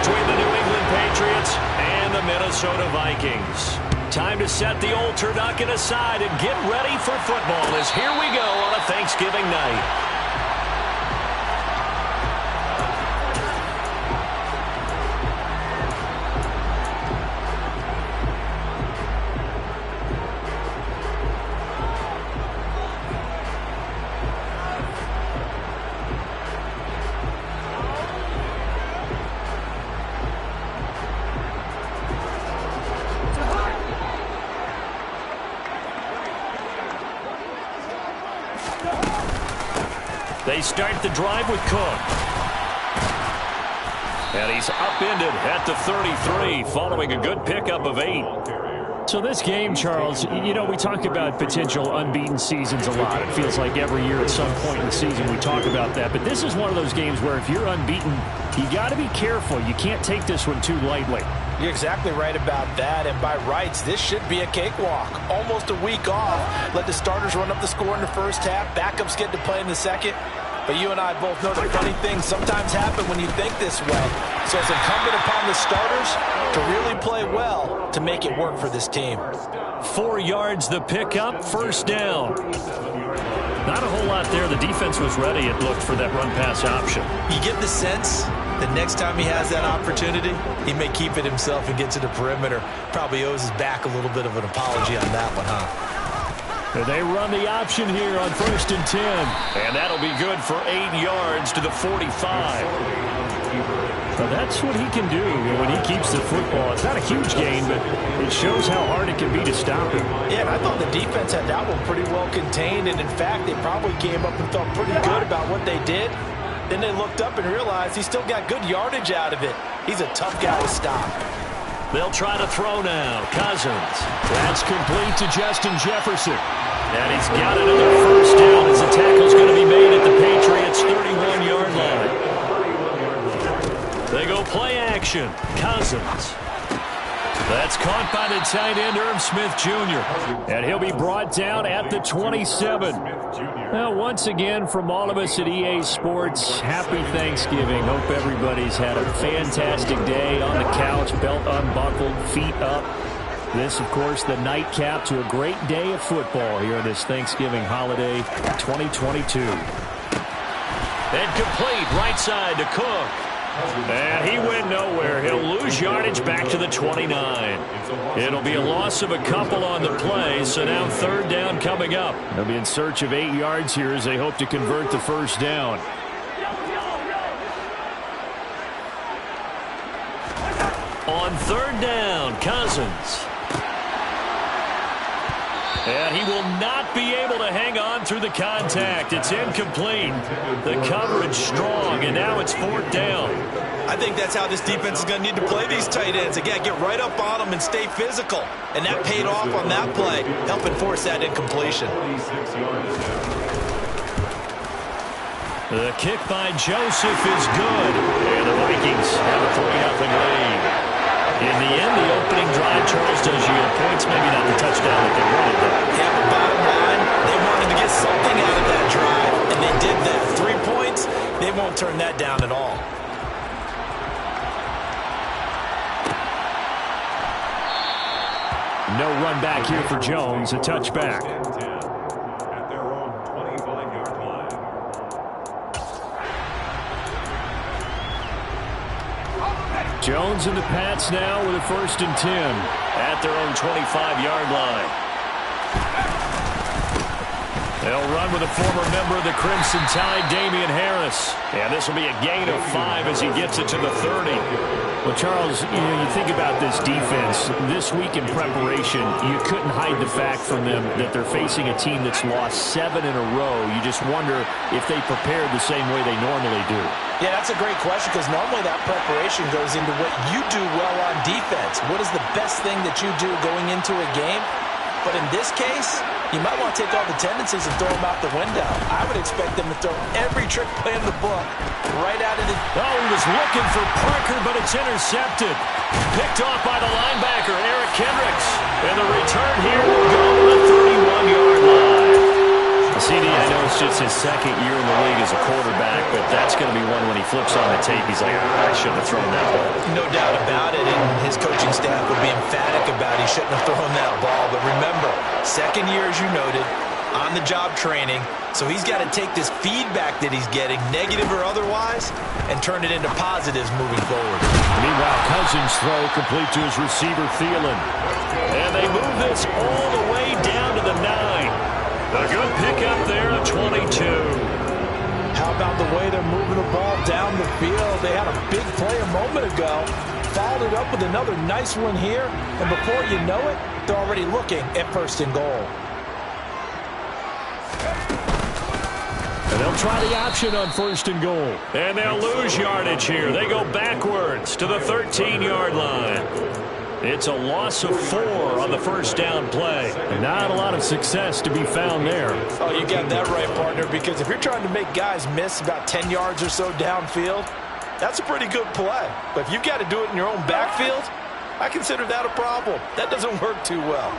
between the New England Patriots and the Minnesota Vikings. Time to set the old turducken aside and get ready for football as here we go on a Thanksgiving night. They start the drive with Cook. And he's upended at the 33 following a good pickup of 8. So this game, Charles, you know, we talk about potential unbeaten seasons a lot. It feels like every year at some point in the season we talk about that. But this is one of those games where if you're unbeaten, you got to be careful. You can't take this one too lightly. You're exactly right about that, and by rights, this should be a cakewalk. Almost a week off. Let the starters run up the score in the first half. Backups get to play in the second. But you and I both know that funny things sometimes happen when you think this way. So it's incumbent upon the starters to really play well to make it work for this team. 4 yards the pickup, first down. Not a whole lot there. The defense was ready, it looked, for that run-pass option. You get the sense that next time he has that opportunity, he may keep it himself and get to the perimeter. Probably owes his back a little bit of an apology on that one, huh? They run the option here on 1st and 10. And that'll be good for 8 yards to the 45. Now that's what he can do when he keeps the football. It's not a huge gain, but it shows how hard it can be to stop him. Yeah, and I thought the defense had that one pretty well contained. And in fact, they probably came up and felt pretty good about what they did. Then they looked up and realized he still got good yardage out of it. He's a tough guy to stop. They'll try to throw now. Cousins. That's complete to Justin Jefferson. And he's got another first down as the tackle's going to be made at the Patriots' 31-yard line. They go play action. Cousins. That's caught by the tight end, Irv Smith Jr. And he'll be brought down at the 27. Well, once again, from all of us at EA Sports, happy Thanksgiving. Hope everybody's had a fantastic day on the couch, belt unbuckled, feet up. This, of course, the nightcap to a great day of football here on this Thanksgiving holiday 2022. And complete right side to Cook. And he went nowhere. He'll lose yardage back to the 29. It'll be a loss of a couple on the play, so now 3rd down coming up. They'll be in search of 8 yards here as they hope to convert the first down. On 3rd down, Cousins. And he will not be able to hang on through the contact. It's incomplete. The coverage strong, and now it's 4th down. I think that's how this defense is going to need to play these tight ends. Again, get right up on them and stay physical. And that paid off on that play, helping force that incompletion. The kick by Joseph is good. And the Vikings have a 3-0 lead. In the end, the opening drive, Charles, does yield points. Maybe not the touchdown that they wanted, though. Yeah, but bottom line, they wanted to get something out of that drive, and they did that. 3 points, they won't turn that down at all. No run back here for Jones, a touchback. Jones and the Pats now with a 1st and 10 at their own 25-yard line. They'll run with a former member of the Crimson Tide, Damian Harris. And this will be a gain of 5 as he gets it to the 30. Well, Charles, you think about this defense. This week in preparation, you couldn't hide the fact from them that they're facing a team that's lost 7 in a row. You just wonder if they prepared the same way they normally do. Yeah, that's a great question because normally that preparation goes into what you do well on defense. What is the best thing that you do going into a game? But in this case, you might want to take all the tendencies and throw them out the window. I would expect them to throw every trick play in the book right out of the... Oh, he was looking for Parker, but it's intercepted. Picked off by the linebacker, Eric Kendricks. And the return here will go to the 31-yard line. CD, I know it's just his 2nd year in the league as a quarterback, but that's going to be one when he flips on the tape. He's like, I shouldn't have thrown that ball. No doubt about it, and his coaching staff would be emphatic about he shouldn't have thrown that ball. But remember, second year, as you noted, on-the-job training, so he's got to take this feedback that he's getting, negative or otherwise, and turn it into positives moving forward. Meanwhile, Cousins' throw complete to his receiver, Thielen. And they move this all the way down to the 9. A good pickup there of 22. How about the way they're moving the ball down the field? They had a big play a moment ago, followed it up with another nice one here, and before you know it, they're already looking at first and goal. And they'll try the option on first and goal. And they'll lose yardage here. They go backwards to the 13-yard line. It's a loss of 4 on the first down play. Not a lot of success to be found there. Oh, you got that right, partner, because if you're trying to make guys miss about 10 yards or so downfield, that's a pretty good play. But if you've got to do it in your own backfield, I consider that a problem. That doesn't work too well.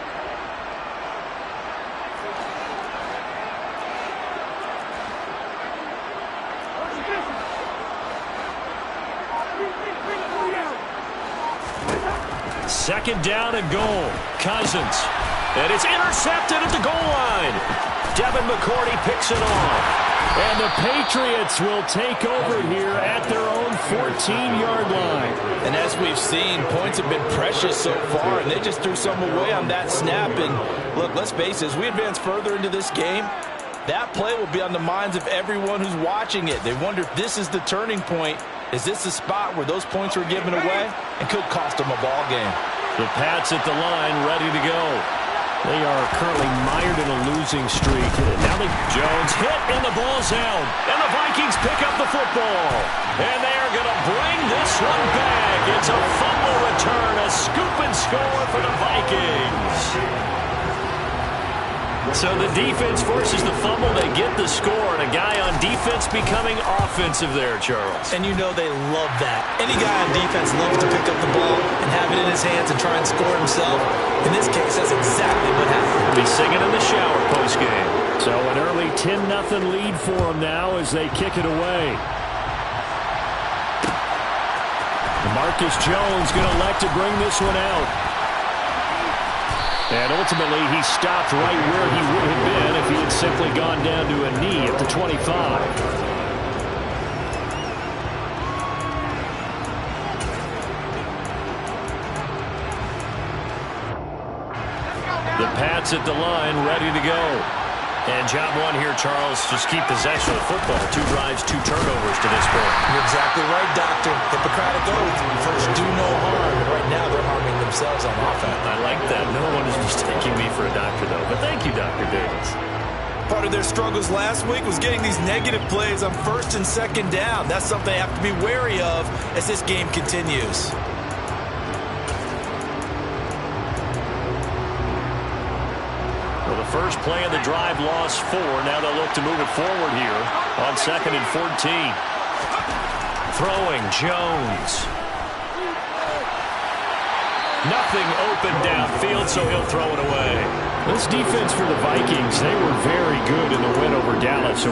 Second down and goal. Cousins. And it's intercepted at the goal line. Devin McCourty picks it off. And the Patriots will take over here at their own 14-yard line. And as we've seen, points have been precious so far, and they just threw some away on that snap. And look, let's face it, as we advance further into this game, that play will be on the minds of everyone who's watching it. They wonder if this is the turning point. Is this the spot where those points were given away and could cost them a ball game? The Pats at the line, ready to go. They are currently mired in a losing streak. Now Jones hit, and the ball's out. And the Vikings pick up the football. And they are going to bring this one back. It's a fumble return, a scoop and score for the Vikings. So the defense forces the fumble. They get the score, and a guy on defense becoming offensive there, Charles. And you know they love that. Any guy on defense loves to pick up the ball and have it in his hands and try and score himself. In this case, that's exactly what happened. He'll be singing in the shower post-game. So an early 10-0 lead for them now as they kick it away. Marcus Jones going to elect to bring this one out. And ultimately, he stopped right where he would have been if he had simply gone down to a knee at the 25. The Pats at the line, ready to go. And job one here, Charles, just keep possession of the football. 2 drives, 2 turnovers to this point. You're exactly right, Doctor. Hippocratic oath. First, do no harm. Right now, they're harming themselves on offense. I like that. No one is mistaking me for a doctor, though. But thank you, Dr. Davis. Part of their struggles last week was getting these negative plays on first and second down. That's something they have to be wary of as this game continues. Well, the first play of the drive lost 4. Now they'll look to move it forward here on 2nd and 14. Throwing Jones. Nothing open downfield, so he'll throw it away. This defense for the Vikings, they were very good in the win over Dallas. So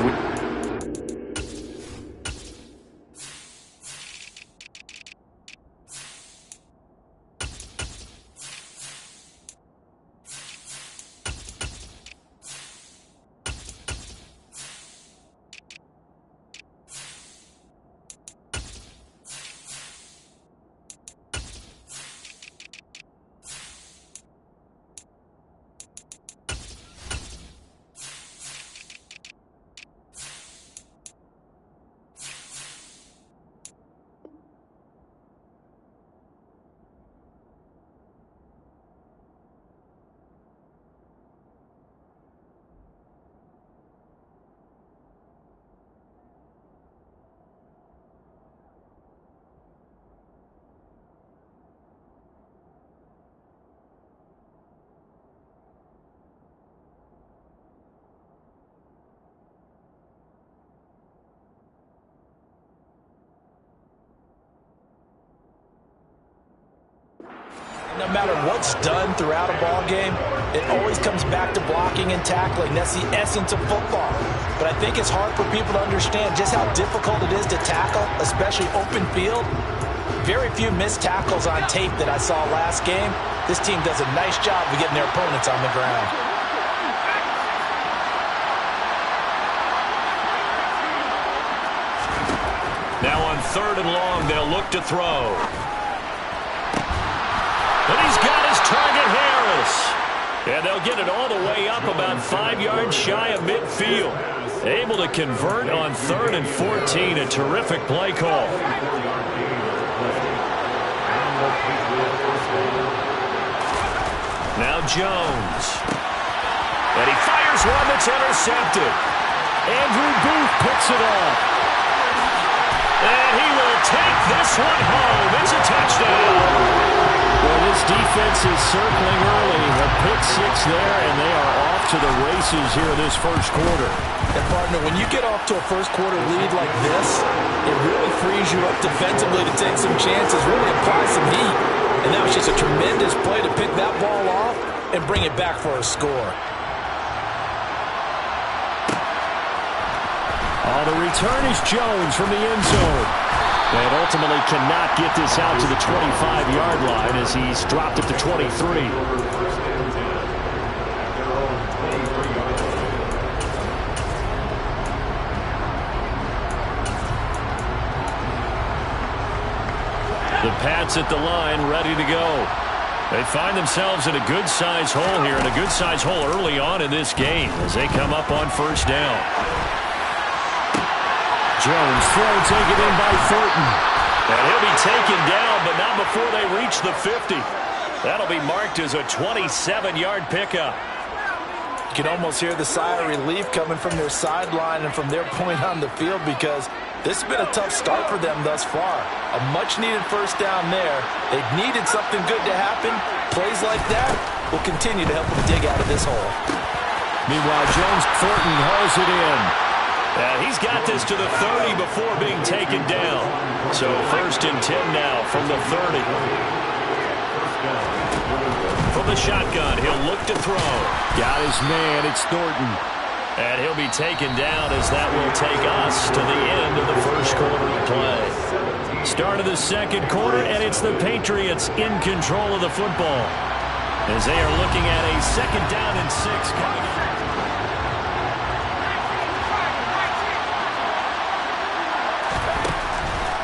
No matter what's done throughout a ball game, it always comes back to blocking and tackling. That's the essence of football. But I think it's hard for people to understand just how difficult it is to tackle, especially open field. very few missed tackles on tape that I saw last game. This team does a nice job of getting their opponents on the ground. Now on 3rd and long, they'll look to throw. And he's got his target, Harris. And they'll get it all the way up about 5 yards shy of midfield. Able to convert on 3rd and 14. A terrific play call. Now Jones. And he fires one that's intercepted. Andrew Booth picks it up. And he will take this one home. It's a touchdown. Well, this defense is circling early. A pick six there, and they are off to the races here in this first quarter. And, partner, when you get off to a first-quarter lead like this, it really frees you up defensively to take some chances, really apply some heat. And that was just a tremendous play to pick that ball off and bring it back for a score. The return is Jones from the end zone. And ultimately cannot get this out to the 25-yard line as he's dropped it to 23. The Pats at the line, ready to go. They find themselves in a good-sized hole here, and a good-sized hole early on in this game as they come up on 1st down. Jones throw taken in by Thornton. And he'll be taken down, but not before they reach the 50. That'll be marked as a 27-yard pickup. You can almost hear the sigh of relief coming from their sideline and from their point on the field, because this has been a tough start for them thus far. A much-needed 1st down there. They've needed something good to happen. Plays like that will continue to help them dig out of this hole. Meanwhile, Thornton hauls it in. And he's got this to the 30 before being taken down. So 1st and 10 now from the 30. From the shotgun, he'll look to throw. Got his man, it's Thornton. And he'll be taken down as that will take us to the end of the first quarter of play. Start of the second quarter, and it's the Patriots in control of the football, as they are looking at a 2nd down and 6 coming up.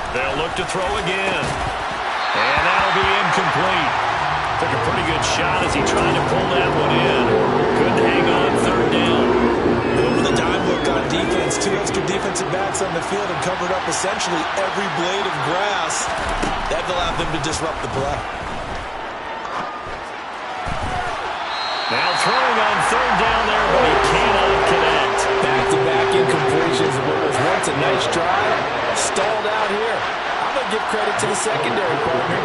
They'll look to throw again. And that'll be incomplete. Took a pretty good shot as he tried to pull that one in. Couldn't hang on 3rd down. With a dime look on defense, 2 extra defensive backs on the field and covered up essentially every blade of grass. That allowed them to disrupt the play. Now throwing on 3rd down there, but he cannot connect. Back-to-back incompletions of what was once a nice drive. Stalled out here. I'm going to give credit to the secondary partner.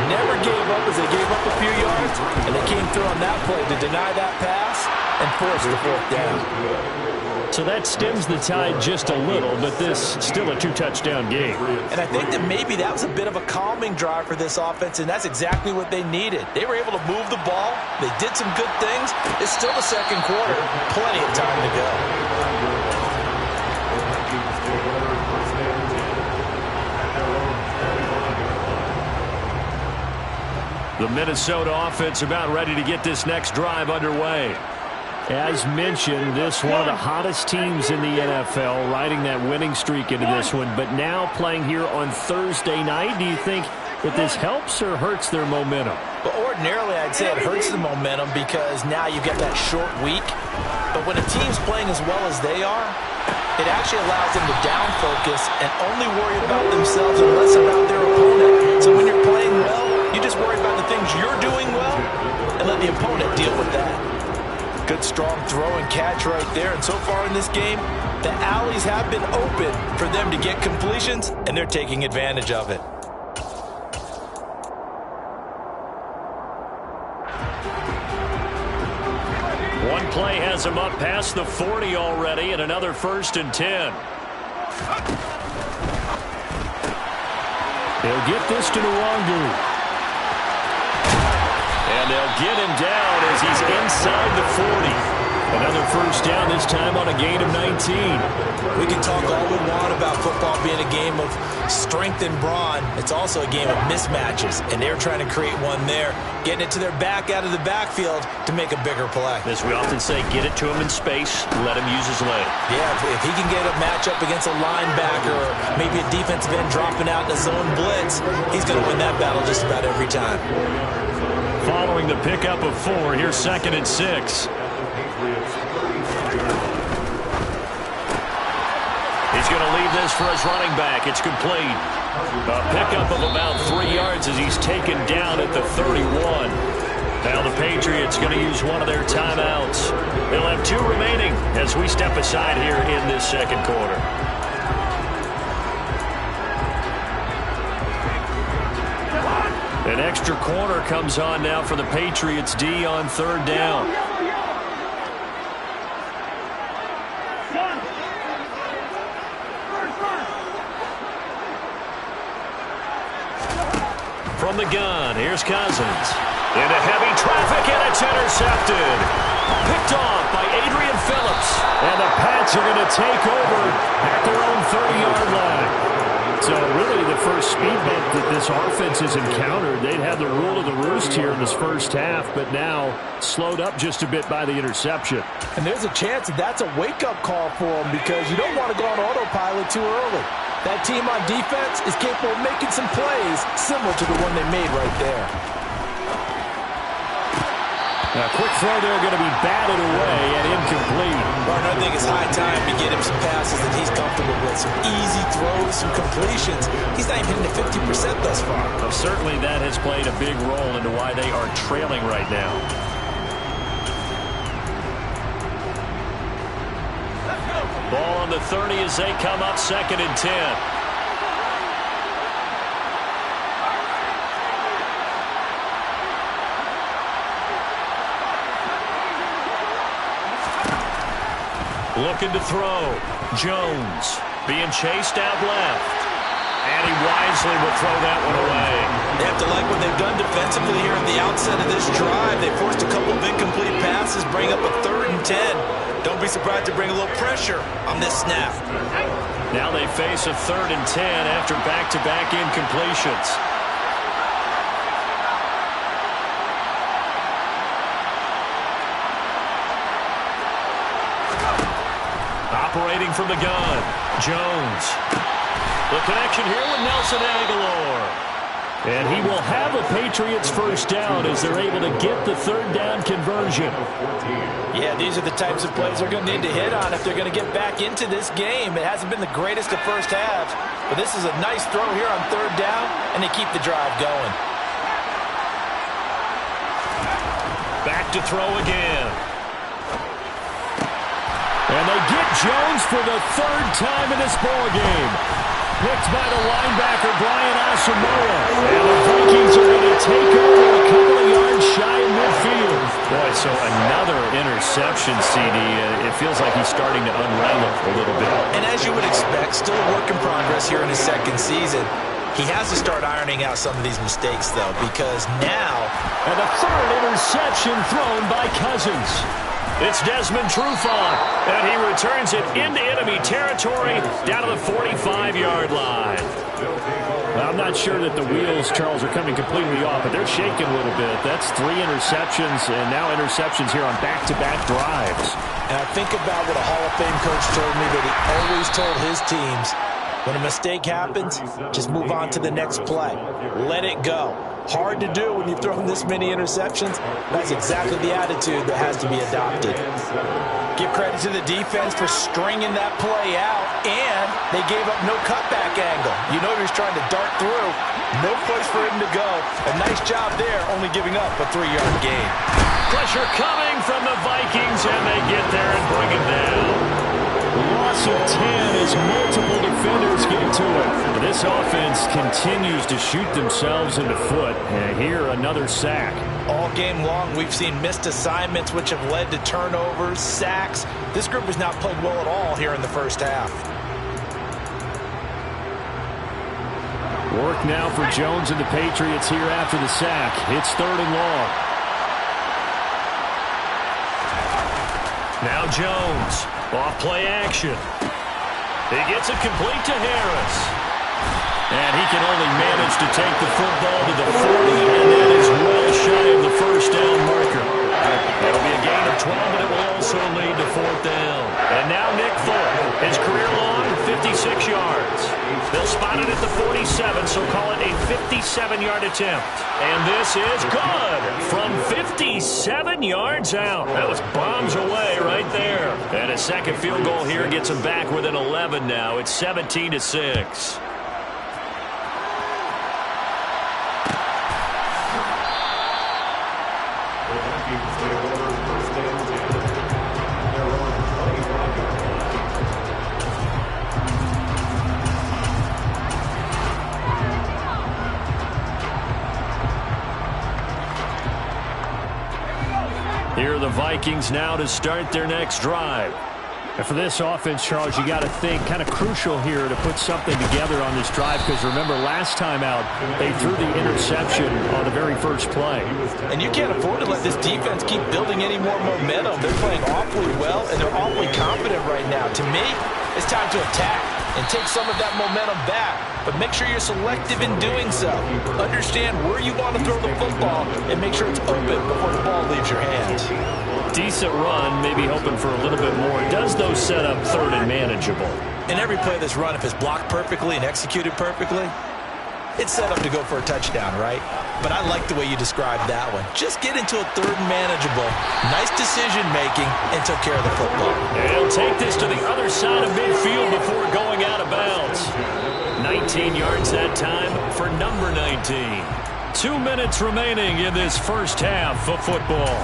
Never gave up as they gave up a few yards, and they came through on that play to deny that pass and force the 4th down. So that stems the tide just a little, but this still a 2-touchdown game. And I think that maybe that was a bit of a calming drive for this offense, and that's exactly what they needed. They were able to move the ball. They did some good things. It's still the second quarter. Plenty of time to go. The Minnesota offense about ready to get this next drive underway. As mentioned, this one of the hottest teams in the NFL, riding that winning streak into this one, but now playing here on Thursday night. Do you think that this helps or hurts their momentum? Well, ordinarily, I'd say it hurts the momentum because now you get that short week. But when a team's playing as well as they are, it actually allows them to down focus and only worry about themselves and less about their opponent. So when you're playing well, you just worry about the things you're doing well and let the opponent deal with that. Good, strong throw and catch right there. And so far in this game, the alleys have been open for them to get completions, and they're taking advantage of it. One play has him up past the 40 already, and another 1st and 10. They'll get this to Nwangu. And they'll get him down as he's inside the 40. Another first down, this time on a gain of 19. We can talk all we want about football being a game of strength and brawn. It's also a game of mismatches, and they're trying to create one there, getting it to their back out of the backfield to make a bigger play. As we often say, get it to him in space, let him use his leg. Yeah, if he can get a matchup against a linebacker or maybe a defensive end dropping out in a zone blitz, he's going to win that battle just about every time. Following the pickup of 4, here's 2nd and 6. He's going to leave this for his running back. It's complete. A pickup of about 3 yards as he's taken down at the 31. Now the Patriots going to use one of their timeouts. They'll have 2 remaining as we step aside here in this second quarter. An extra corner comes on now for the Patriots D on 3rd down. From the gun, here's Cousins. Into heavy traffic, and it's intercepted. Picked off by Adrian Phillips. And the Pats are going to take over at their own 30-yard line. So really the first speed bump that this offense has encountered, they'd had the rule of the roost here in this first half, but now slowed up just a bit by the interception. And there's a chance that that's a wake-up call for them because you don't want to go on autopilot too early. That team on defense is capable of making some plays similar to the one they made right there. A quick throw there going to be batted away and incomplete. Martin, I think it's high time to get him some passes that he's comfortable with. Some easy throws, some completions. He's not even hitting the 50% thus far. Well, certainly that has played a big role into why they are trailing right now. Ball on the 30 as they come up 2nd and 10. Looking to throw. Jones being chased out left. And he wisely will throw that one away. They have to like what they've done defensively here at the outset of this drive. They forced a couple of incomplete passes, bring up a 3rd and 10. Don't be surprised to bring a little pressure on this snap. Now they face a 3rd and 10 after back-to-back incompletions. Operating from the gun, Jones. The connection here with Nelson Aguilar. And he will have a Patriots first down as they're able to get the 3rd down conversion. Yeah, these are the types of plays they're going to need to hit on if they're going to get back into this game. It hasn't been the greatest of first halves, but this is a nice throw here on 3rd down, and they keep the drive going. Back to throw again. And they get Jones for the 3rd time in this ballgame. Picked by the linebacker, Brian Asamoah. And the Vikings are going to take over a couple of yards shy of midfield. Boy, so another interception, CD. It feels like he's starting to unravel a little bit. And as you would expect, still a work in progress here in his 2nd season. He has to start ironing out some of these mistakes, though, because now... And the 3rd interception thrown by Cousins. It's Desmond Trufant, and he returns it into enemy territory down to the 45-yard line. I'm not sure that the wheels, Charles, are coming completely off, but they're shaking a little bit. That's 3 interceptions, and now interceptions here on back-to-back drives. And I think about what a Hall of Fame coach told me that he always told his teams, when a mistake happens, just move on to the next play. Let it go. Hard to do when you've thrown this many interceptions. That's exactly the attitude that has to be adopted. Give credit to the defense for stringing that play out, and they gave up no cutback angle. You know he was trying to dart through. No place for him to go. A nice job there, only giving up a 3-yard gain. Pressure coming from the Vikings, and they get there and bring him down. Loss of 10 as multiple defenders get to it. This offense continues to shoot themselves in the foot. And here, another sack. All game long, we've seen missed assignments, which have led to turnovers, sacks. This group has not played well at all here in the first half. Work now for Jones and the Patriots here after the sack. It's 3rd and long. Now Jones, off play action. He gets it complete to Harris. And he can only manage to take the football to the 40, and that is well shy of the first down marker. It'll be a gain of 12, but it will also lead to fourth down. And now Nick Folk, his career long, 56 yards. They'll spot it at the 47, so call it a 57-yard attempt. And this is good from 57 yards out. That was bombs away right there. And a second field goal here gets them back within 11 now. It's 17-6. Here are the Vikings now to start their next drive. And for this offense, Charles, you got to think kind of crucial here to put something together on this drive, because remember last time out they threw the interception on the very first play. And you can't afford to let this defense keep building any more momentum. They're playing awfully well, and they're awfully confident right now. To me, it's time to attack and take some of that momentum back. But make sure you're selective in doing so. Understand where you want to throw the football and make sure it's open before the ball leaves your hands. Decent run, maybe hoping for a little bit more. Does those set up third and manageable? In every play of this run, if it's blocked perfectly and executed perfectly, it's set up to go for a touchdown, right? But I like the way you described that one. Just get into a third and manageable, nice decision-making, and took care of the football. And he'll take this to the other side of midfield before going out of bounds. 19 yards that time for number 19. 2 minutes remaining in this first half of football.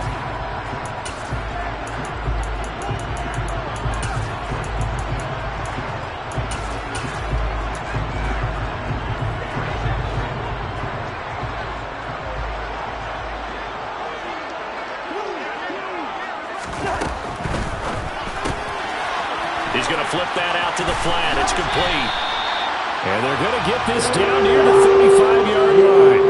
He's going to flip that out to the flat. It's complete. And they're going to get this down near the 35-yard line.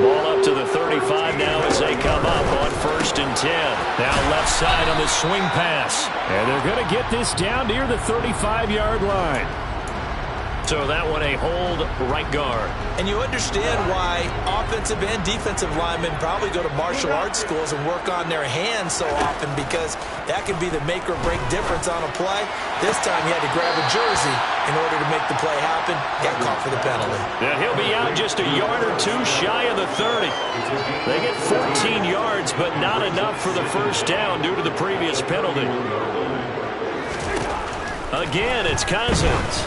Ball up to the 35 now as they come up on 1st and 10. Now left side on the swing pass. And they're going to get this down near the 35-yard line. So that one a hold right guard. And you understand why offensive and defensive linemen probably go to martial arts schools and work on their hands so often, because that can be the make or break difference on a play. This time he had to grab a jersey in order to make the play happen. Got caught for the penalty. Now he'll be out just a yard or two shy of the 30. They get 14 yards, but not enough for the first down due to the previous penalty. Again, it's Cousins.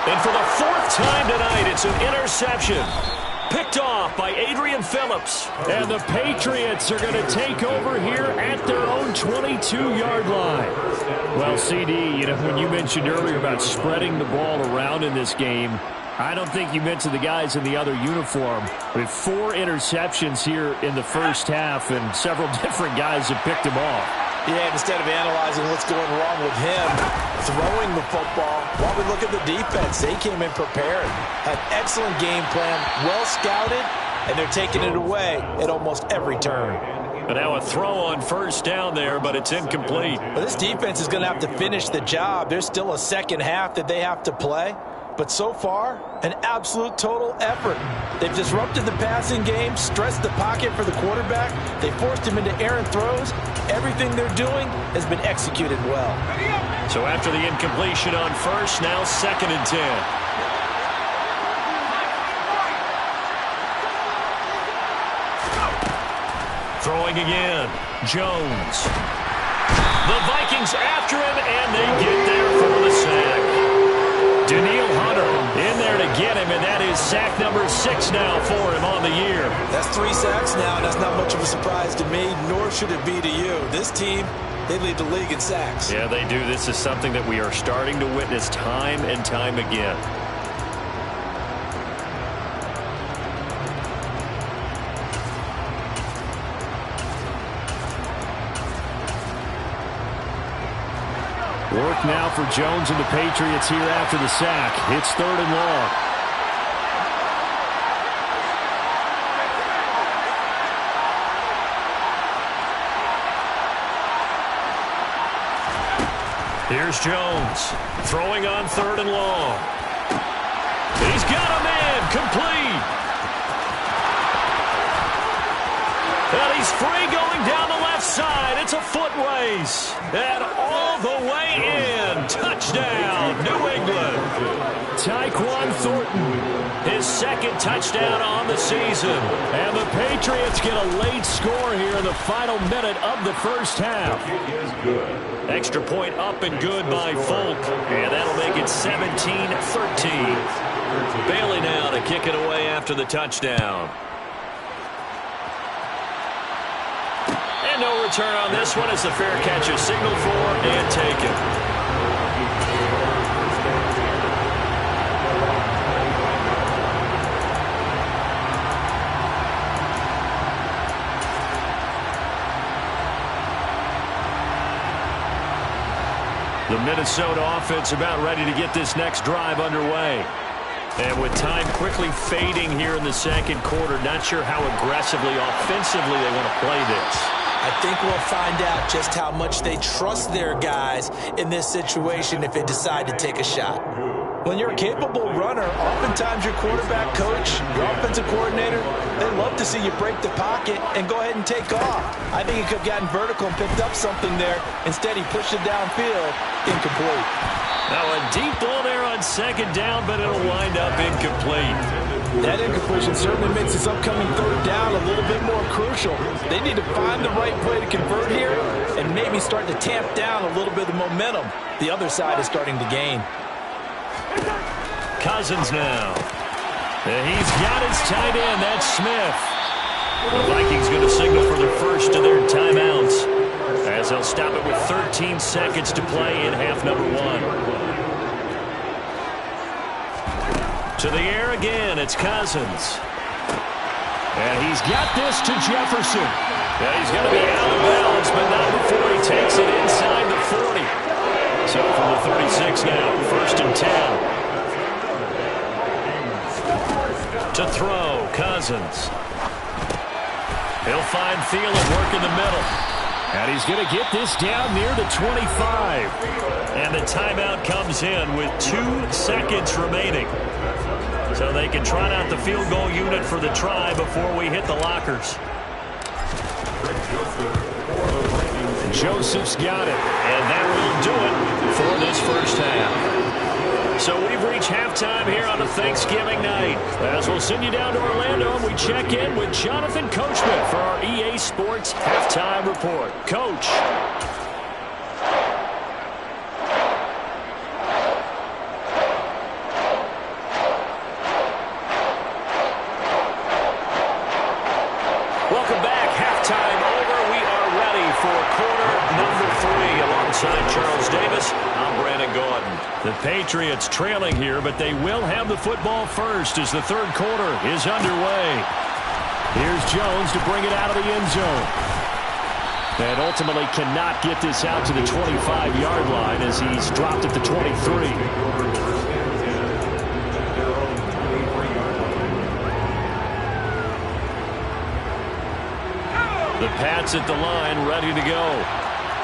And for the 4th time tonight, it's an interception. Picked off by Adrian Phillips. And the Patriots are going to take over here at their own 22-yard line. Well, CD, you know, when you mentioned earlier about spreading the ball around in this game, I don't think you mentioned the guys in the other uniform. With 4 interceptions here in the first half, and several different guys have picked them off. Yeah, instead of analyzing what's going wrong with him throwing the football, while we look at the defense, they came in prepared, had excellent game plan, well scouted, and they're taking it away at almost every turn. But now a throw on first down there, but it's incomplete. Well, this defense is going to have to finish the job. There's still a second half that they have to play. But so far, an absolute total effort. They've disrupted the passing game, stressed the pocket for the quarterback. They forced him into errant throws. Everything they're doing has been executed well. So after the incompletion on first, now 2nd and 10. Throwing again, Jones. The Vikings after him, and they get there for the sack. Daniil Hunter in there to get him, and that is sack number 6 now for him on the year. That's 3 sacks now, and that's not much of a surprise to me, nor should it be to you. This team, they lead the league in sacks. Yeah, they do. This is something that we are starting to witness time and time again. Work now for Jones and the Patriots here after the sack. It's 3rd and long. Here's Jones throwing on 3rd and long. He's got a man complete. And he's free going down the left side. It's a foot race. And all the way in. Touchdown, New England. Tyquan Thornton, his 2nd touchdown on the season. And the Patriots get a late score here in the final minute of the first half. Extra point up and good by Folk. And that'll make it 17-13. Bailey now to kick it away after the touchdown. And no return on this one as the fair catch is signaled for and taken. The Minnesota offense about ready to get this next drive underway. And with time quickly fading here in the 2nd quarter, not sure how aggressively, offensively they want to play this. I think we'll find out just how much they trust their guys in this situation if they decide to take a shot. When you're a capable runner, oftentimes your quarterback coach, your offensive coordinator, they love to see you break the pocket and go ahead and take off. I think he could have gotten vertical and picked up something there. Instead, he pushed it downfield, incomplete. Now a deep ball there on 2nd down, but it'll wind up incomplete. That incompletion certainly makes this upcoming 3rd down a little bit more crucial. They need to find the right play to convert here and maybe start to tamp down a little bit of momentum the other side is starting to gain. Cousins now. He's got his tight end. That's Smith. The Vikings going to signal for the first of their timeouts as they'll stop it with 13 seconds to play in half number 1. To the air again, it's Cousins. And he's got this to Jefferson. Yeah, he's going to be out of bounds, but not before he takes it inside the 40. So from the 36 now, 1st and 10. To throw, Cousins. He'll find Thielen work in the middle. And he's going to get this down near the 25. And the timeout comes in with 2 seconds remaining. So they can trot out the field goal unit for the try before we hit the lockers. Joseph's got it. And that will do it for this first half. So we've reached halftime here on a Thanksgiving night. As we'll send you down to Orlando and we check in with Jonathan Coachman for our EA Sports Halftime Report. Coach. Welcome back. Halftime over. We are ready for quarter number 3 alongside Charles Davis. I'm Brandon Gordon. The Patriots trailing here, but they will have the football first as the 3rd quarter is underway. Here's Jones to bring it out of the end zone. And ultimately cannot get this out to the 25-yard line as he's dropped at the 23. The Pats at the line, ready to go.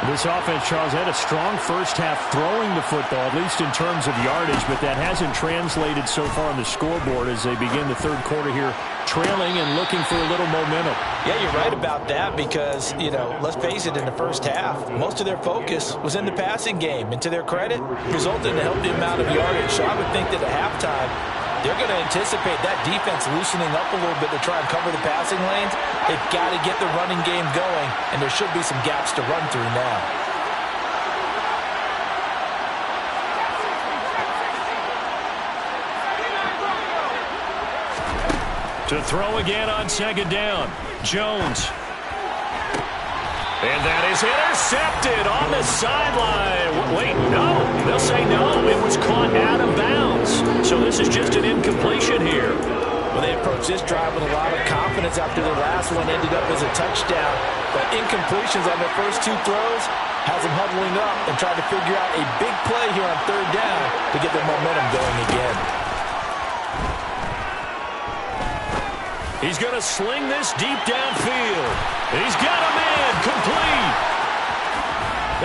This offense, Charles, had a strong first half throwing the football, at least in terms of yardage, but that hasn't translated so far on the scoreboard as they begin the 3rd quarter here, trailing and looking for a little momentum. Yeah, you're right about that because, you know, let's face it, in the first half, most of their focus was in the passing game. And to their credit, resulted in a healthy amount of yardage. So I would think that at halftime, they're going to anticipate that defense loosening up a little bit to try and cover the passing lanes. They've got to get the running game going, and there should be some gaps to run through now. To throw again on 2nd down, Jones. And that is intercepted on the sideline. Wait, no. They'll say no. It was caught out of bounds. So this is just an incompletion here. Well, they approached this drive with a lot of confidence after their last one ended up as a touchdown. But incompletions on their first 2 throws has them huddling up and trying to figure out a big play here on 3rd down to get their momentum going again. He's going to sling this deep downfield. He's got a man complete.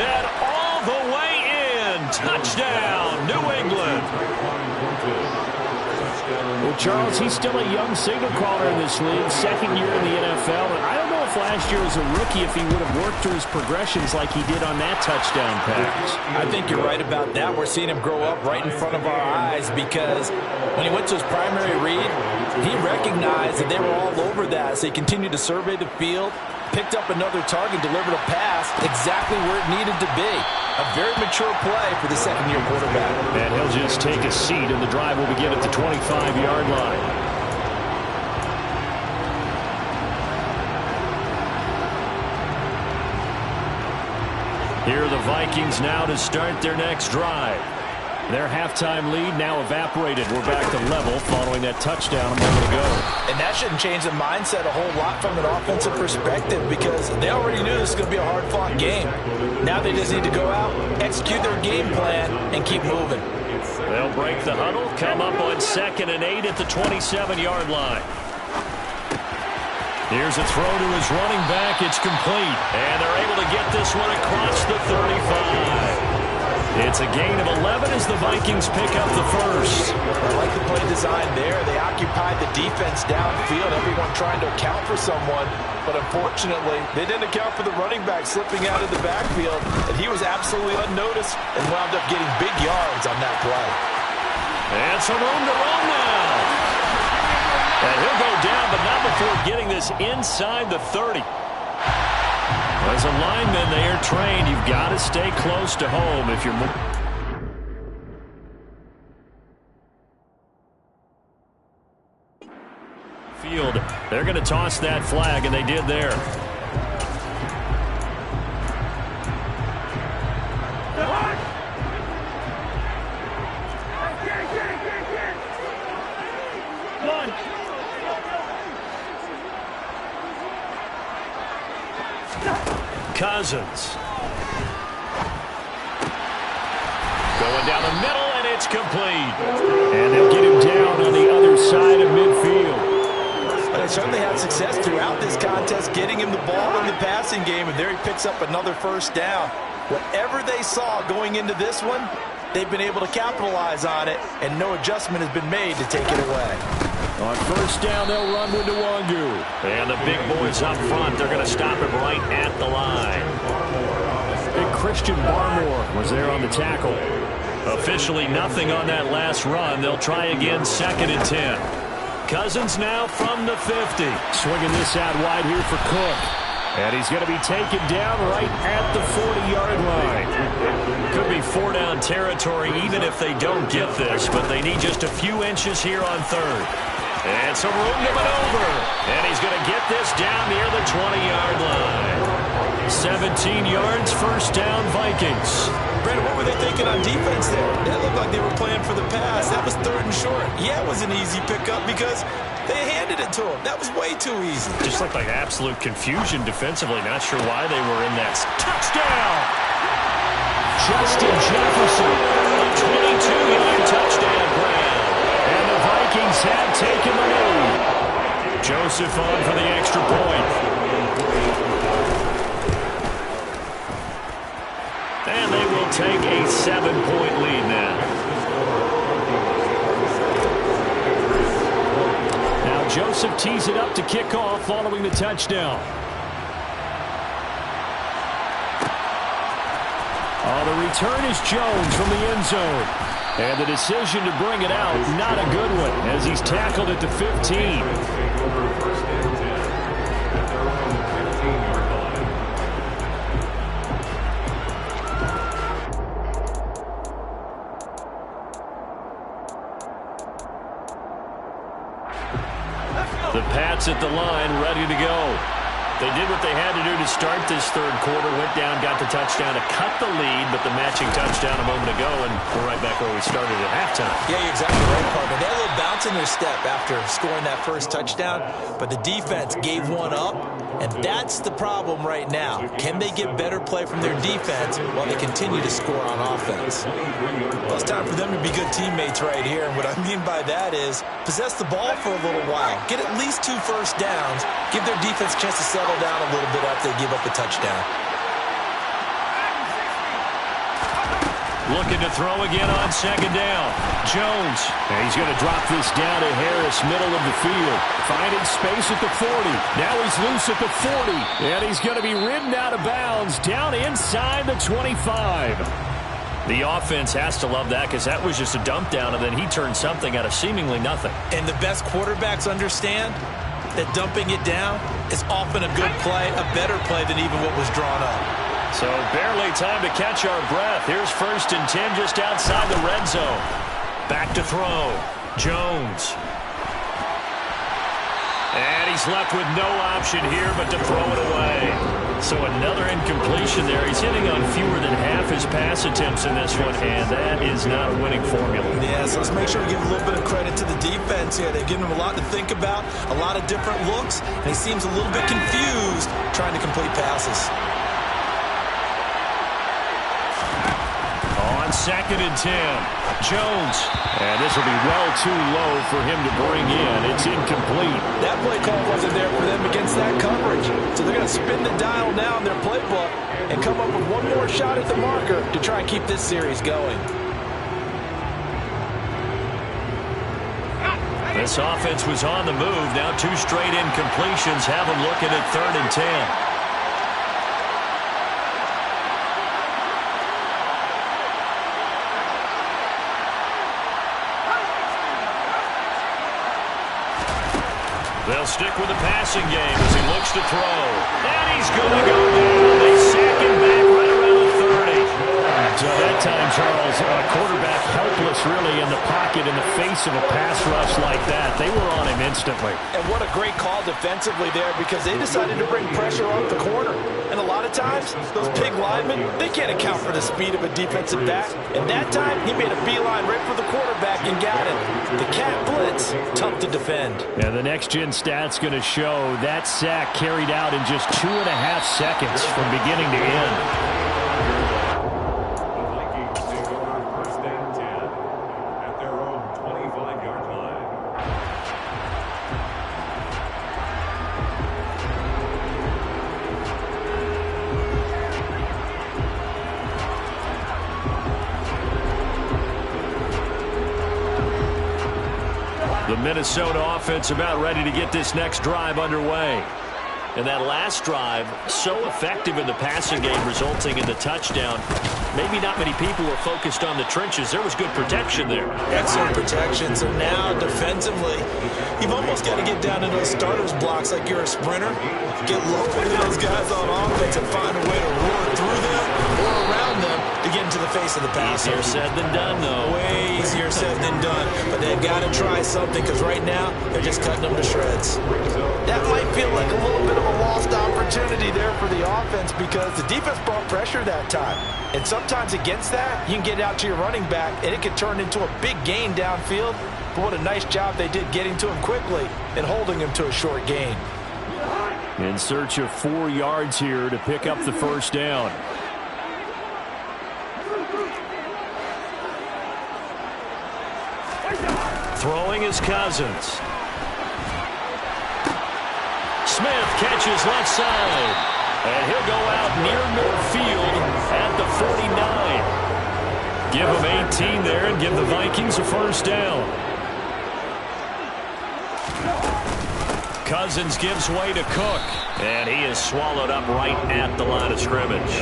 And all the way in. Touchdown, New England. Well, Charles, he's still a young signal caller in this league, second year in the NFL. And I don't know if last year as a rookie if he would have worked through his progressions like he did on that touchdown pass. I think you're right about that. We're seeing him grow up right in front of our eyes because when he went to his primary read, he recognized that they were all over that. So he continued to survey the field, picked up another target, delivered a pass exactly where it needed to be. A very mature play for the second-year quarterback. And he'll just take a seat, and the drive will begin at the 25-yard line. Here are the Vikings now to start their next drive. Their halftime lead now evaporated. We're back to level following that touchdown a moment ago. And that shouldn't change the mindset a whole lot from an offensive perspective because they already knew this was going to be a hard-fought game. Now they just need to go out, execute their game plan, and keep moving. They'll break the huddle, come up on 2nd and 8 at the 27-yard line. Here's a throw to his running back. It's complete. And they're able to get this one across the 35. It's a gain of 11 as the Vikings pick up the first. I like the play design there. They occupied the defense downfield, everyone trying to account for someone. But unfortunately, they didn't account for the running back slipping out of the backfield. And he was absolutely unnoticed and wound up getting big yards on that play. And some room to run now. And he'll go down, but not before getting this inside the 30. As a lineman, they are trained. You've got to stay close to home if you're... Field. They're going to toss that flag, and they did there. Cousins. Going down the middle, and it's complete. And they'll get him down on the other side of midfield. They certainly had success throughout this contest, getting him the ball in the passing game, and there he picks up another first down. Whatever they saw going into this one, they've been able to capitalize on it, and no adjustment has been made to take it away. On first down, they'll run with Nwangu. And the big boys up front, they're going to stop it right at the line. Big Christian Barmore was there on the tackle. Officially nothing on that last run. They'll try again 2nd and 10. Cousins now from the 50. Swinging this out wide here for Cook. And he's going to be taken down right at the 40-yard line. Could be 4-down territory even if they don't get this, but they need just a few inches here on 3rd. And some room to maneuver. And he's going to get this down near the 20-yard line. 17 yards, first down, Vikings. Brandon, what were they thinking on defense there? That looked like they were playing for the pass. That was 3rd and short. Yeah, it was an easy pickup because they handed it to him. That was way too easy. Just looked like absolute confusion defensively. Not sure why they were in that. Touchdown! Justin Jefferson. A 22-yard touchdown grab. And the Vikings have taken the lead. Joseph on for the extra point. And they will take a 7-point lead now. Now Joseph tees it up to kick off following the touchdown. The return is Jones from the end zone. And the decision to bring it out, not a good one, as he's tackled at the 15. The Pats at the line, ready to go. They did what they had to do to start this 3rd quarter. Went down, got the touchdown to cut the lead, but the matching touchdown a moment ago, and we're right back where we started at halftime. Yeah, you're exactly right, partner. They had a little bounce in their step after scoring that first touchdown, but the defense gave one up, and that's the problem right now. Can they get better play from their defense while they continue to score on offense? Well, it's time for them to be good teammates right here, and what I mean by that is possess the ball for a little while, get at least 2 first downs, give their defense a chance to settle down a little bit after they give up the touchdown. Looking to throw again on second down. Jones. And he's going to drop this down to Harris, middle of the field. Finding space at the 40. Now he's loose at the 40. And he's going to be ridden out of bounds down inside the 25. The offense has to love that because that was just a dump down, and then he turned something out of seemingly nothing. And the best quarterbacks understand that dumping it down is often a good play, a better play than even what was drawn up. So barely time to catch our breath. Here's 1st and 10 just outside the red zone. Back to throw. Jones. And he's left with no option here but to throw it away. So another incompletion there. He's hitting on fewer than half his pass attempts in this one, and that is not a winning formula. Yeah, so let's make sure we give a little bit of credit to the defense here. They've given him a lot to think about, a lot of different looks, and he seems a little bit confused trying to complete passes. On 2nd and 10, Jones. And this will be well too low for him to bring in. It's incomplete. That play call wasn't there for them against that coverage. So they're going to spin the dial now in their playbook and come up with one more shot at the marker to try and keep this series going. This offense was on the move. Now 2 straight incompletions have them looking at 3rd and 10. They'll stick with the passing game as he looks to throw. And he's going to go down. They sack him back right around the 30. So that time, Charles, quarterback helpless really in the pocket in the face of a pass rush like that. They were on him instantly. And what a great call defensively there because they decided to bring pressure off the corner. And a lot of times, those big linemen, they can't account for the speed of a defensive back. And that time, he made a beeline right for the quarterback and got it. The cat blitz, tough to defend. And the next-gen stats going to show that sack carried out in just 2.5 seconds from beginning to end. The Minnesota offense about ready to get this next drive underway. And that last drive, so effective in the passing game, resulting in the touchdown. Maybe not many people were focused on the trenches. There was good protection there. Excellent protection. So now, defensively, you've almost got to get down to those starters blocks like you're a sprinter. Get low into those guys on offense and find a way to roar through them or around them to get into the face of the passer. Easier said than done, though. Way easier said than done. But they've got to try something because right now, they're just cutting them to shreds. That might feel like a little bit of a lost opportunity there for the offense because the defense brought pressure that time. And sometimes against that, you can get out to your running back, and it can turn into a big gain downfield. But what a nice job they did getting to him quickly and holding him to a short gain. In search of 4 yards here to pick up the first down. Throwing is Cousins. Smith catches left side. And he'll go out near midfield at the 49. Give him 18 there and give the Vikings a first down. Cousins gives way to Cook. And he is swallowed up right at the line of scrimmage.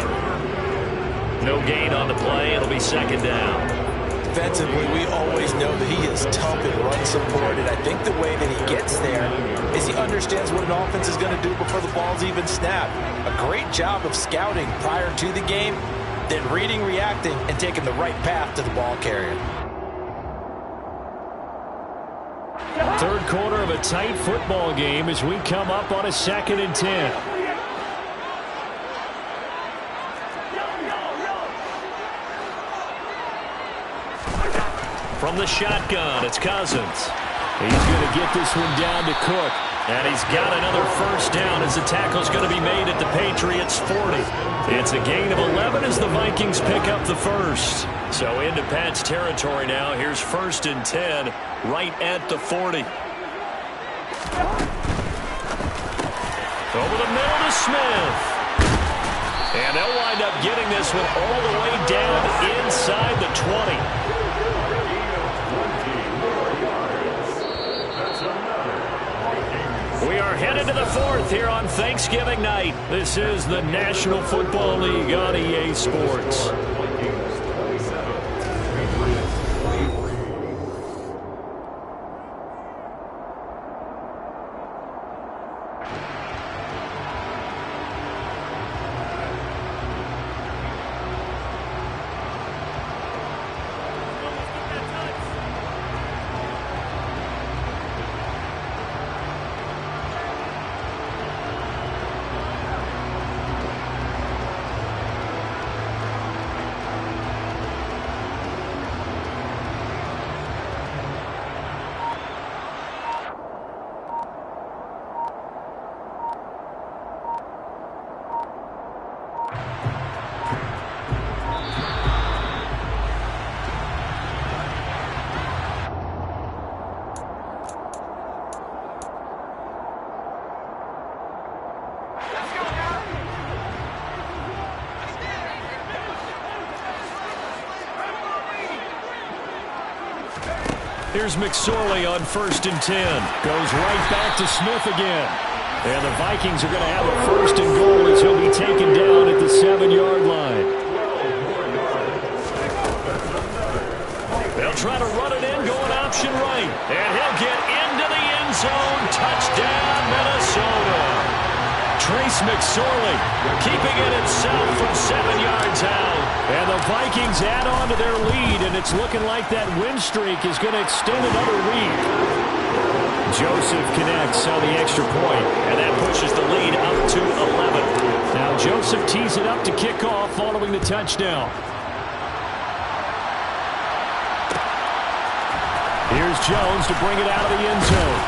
No gain on the play. It'll be second down. Defensively, we always know that he is tough and run support, and I think the way that he gets there is he understands what an offense is going to do before the ball's even snapped. A great job of scouting prior to the game, then reading, reacting, and taking the right path to the ball carrier. Third quarter of a tight football game as we come up on a 2nd and 10. From the shotgun, it's Cousins. He's going to get this one down to Cook. And he's got another first down as the tackle's going to be made at the Patriots' 40. It's a gain of 11 as the Vikings pick up the first. So into Pat's territory now. Here's 1st and 10 right at the 40. Over the middle to Smith. And they'll wind up up getting this one all the way down inside the 20. We are headed to the fourth here on Thanksgiving night. This is the National Football League on EA Sports. Here's McSorley on 1st and 10. Goes right back to Smith again. And the Vikings are going to have a 1st and goal as he'll be taken down at the 7-yard line. They'll try to run it in, going option right. And he'll get into the end zone. Touchdown, Minnesota. Trace McSorley keeping it himself from 7 yards out. And the Vikings add on to their lead, and it's looking like that win streak is going to extend another week. Joseph connects on the extra point, and that pushes the lead up to 11. Now Joseph tees it up to kick off following the touchdown. Here's Jones to bring it out of the end zone.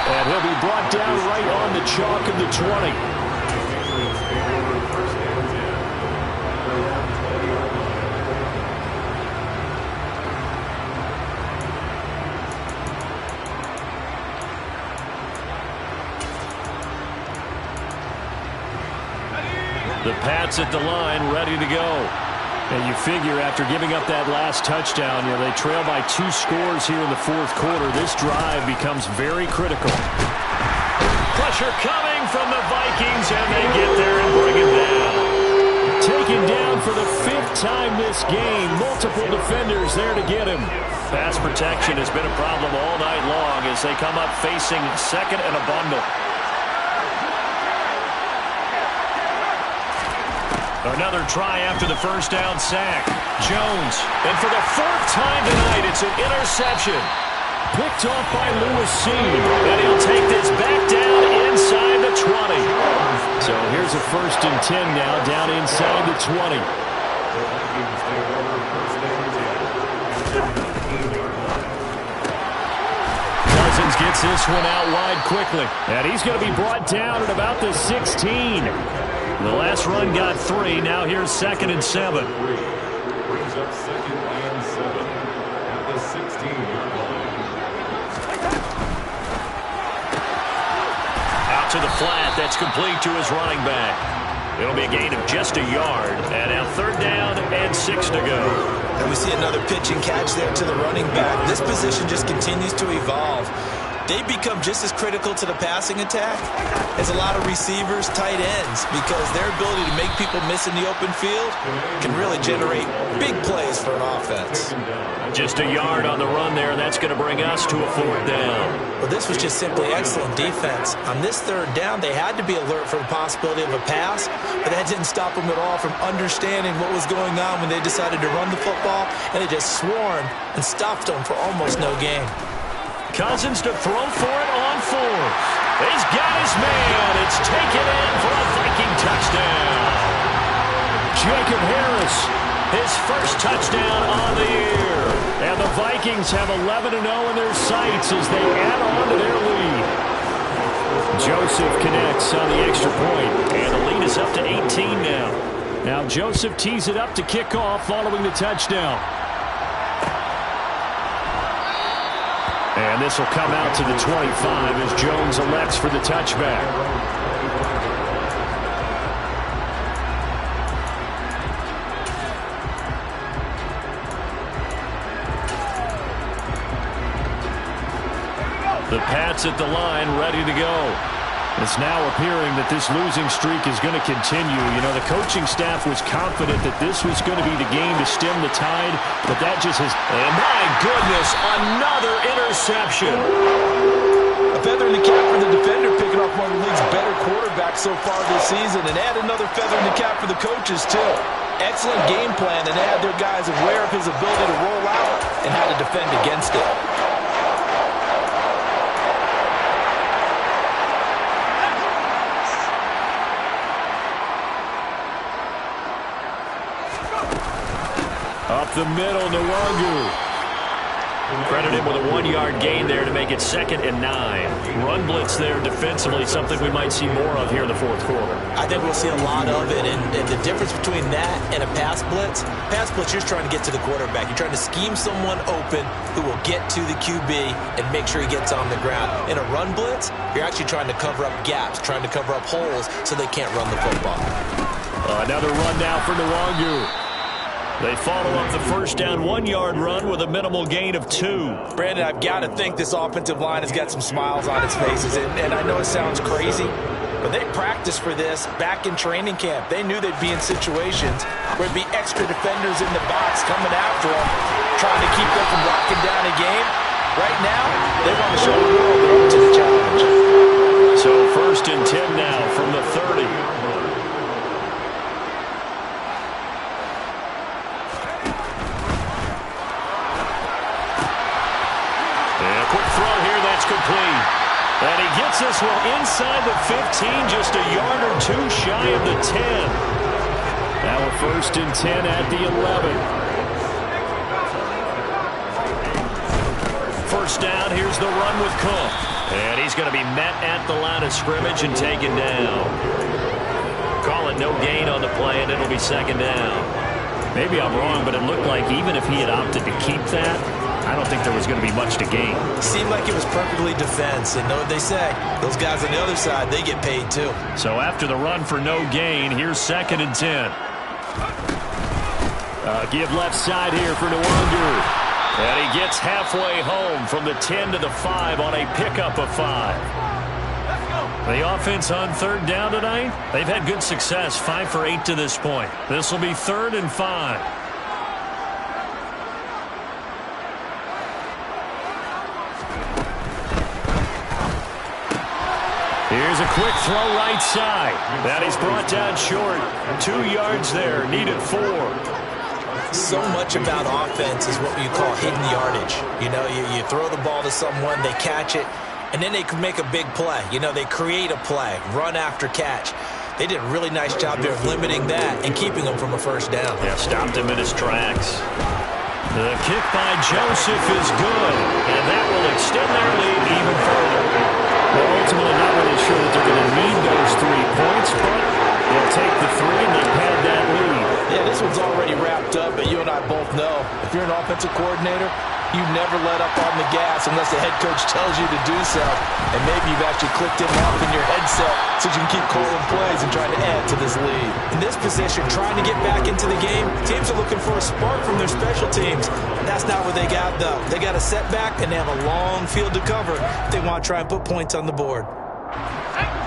And he'll be brought down right on the chalk of the 20. The Pats at the line, ready to go. And you figure after giving up that last touchdown, they trail by 2 scores here in the 4th quarter. This drive becomes very critical. Pressure coming from the Vikings, and they get there and bring him down. Taken down for the 5th time this game. Multiple defenders there to get him. Pass protection has been a problem all night long as they come up facing 2nd and a bundle. Another try after the 1st down sack. Jones, and for the 4th time tonight, it's an interception. Picked off by Lewis C. And he'll take this back down inside the 20. So here's a 1st and 10 now, down inside the 20. Cousins gets this one out wide quickly. And he's going to be brought down at about the 16. The last run got 3. Now here's 2nd and 7. Brings up 2nd and 7 at the 16-yard line. Out to the flat. That's complete to his running back. It'll be a gain of just a yard. And now 3rd down and 6 to go. And we see another pitch and catch there to the running back. This position just continues to evolve. They become just as critical to the passing attack as a lot of receivers, tight ends, because their ability to make people miss in the open field can really generate big plays for an offense. Just a yard on the run there, and that's going to bring us to a 4th down. Well, this was just simply excellent defense. On this 3rd down, they had to be alert for the possibility of a pass, but that didn't stop them at all from understanding what was going on when they decided to run the football, and they just swarmed and stopped them for almost no gain. Cousins to throw for it on 4th. He's got his man. It's taken in for a Viking touchdown. Jacob Harris, his 1st touchdown on the year. And the Vikings have 11-0 in their sights as they add on to their lead. Joseph connects on the extra point, and the lead is up to 18 now. Now Joseph tees it up to kick off following the touchdown. And this will come out to the 25 as Jones elects for the touchback. The Pats at the line, ready to go. It's now appearing that this losing streak is going to continue. You know, the coaching staff was confident that this was going to be the game to stem the tide, but that just has... And my goodness, another interception. A feather in the cap for the defender, picking off one of the league's better quarterbacks so far this season, and add another feather in the cap for the coaches, too. Excellent game plan, and had their guys aware of his ability to roll out and how to defend against it. Up the middle, Nwangu. Credit him with a 1-yard gain there to make it 2nd and 9. Run blitz there defensively, something we might see more of here in the fourth quarter. I think we'll see a lot of it, and the difference between that and a pass blitz, you're trying to get to the quarterback. You're trying to scheme someone open who will get to the QB and make sure he gets on the ground. In a run blitz, you're actually trying to cover up gaps, trying to cover up holes so they can't run the football. Another run now for Nwangu. They follow up the first down 1-yard run with a minimal gain of 2. Brandon, I've got to think this offensive line has got some smiles on its faces. And I know it sounds crazy, but they practiced for this back in training camp. They knew they'd be in situations where there'd be extra defenders in the box coming after them, trying to keep them from locking down a game. Right now, they want to show the world they're up to the challenge. So 1st and 10 now from the 30. Complete. And he gets this one inside the 15, just a yard or 2 shy of the 10. Now a 1st and 10 at the 11. First down, here's the run with Cook. And he's going to be met at the line of scrimmage and taken down. Call it no gain on the play, and it'll be 2nd down. Maybe I'm wrong, but it looked like even if he had opted to keep that, I don't think there was going to be much to gain. Seemed like it was perfectly defense. And know what they say, those guys on the other side, they get paid too. So after the run for no gain, here's 2nd and 10. Give left side here for Nwangu. And he gets halfway home from the 10 to the 5 on a pickup of 5. The offense on 3rd down tonight, they've had good success, 5 for 8 to this point. This will be 3rd and 5. Here's a quick throw right side. That he's brought down short. 2 yards there, needed 4. So much about offense is what you call hidden yardage. You know, you throw the ball to someone, they catch it, and then they can make a big play. You know, they create a play, run after catch. They did a really nice job there of limiting that and keeping them from a 1st down. Yeah, stopped him in his tracks. The kick by Joseph is good, and that will extend their lead even further. Well, ultimately not really sure that they're going to need those 3 points, but they'll take the 3 and they've had that lead. Yeah, this one's already wrapped up, but you and I both know if you're an offensive coordinator, you never let up on the gas unless the head coach tells you to do so. And maybe you've actually clicked him off in your headset so you can keep calling plays and trying to add to this lead. In this position, trying to get back into the game, teams are looking for a spark from their special teams. That's not what they got, though. They got a setback, and they have a long field to cover if they want to try and put points on the board.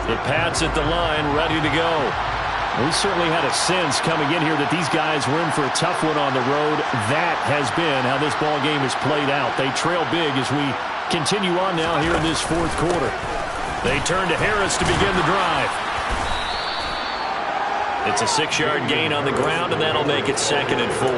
The Pats at the line, ready to go. We certainly had a sense coming in here that these guys were in for a tough one on the road. That has been how this ball game has played out. They trail big as we continue on now here in this 4th quarter. They turn to Harris to begin the drive. It's a 6-yard gain on the ground, and that'll make it 2nd and 4.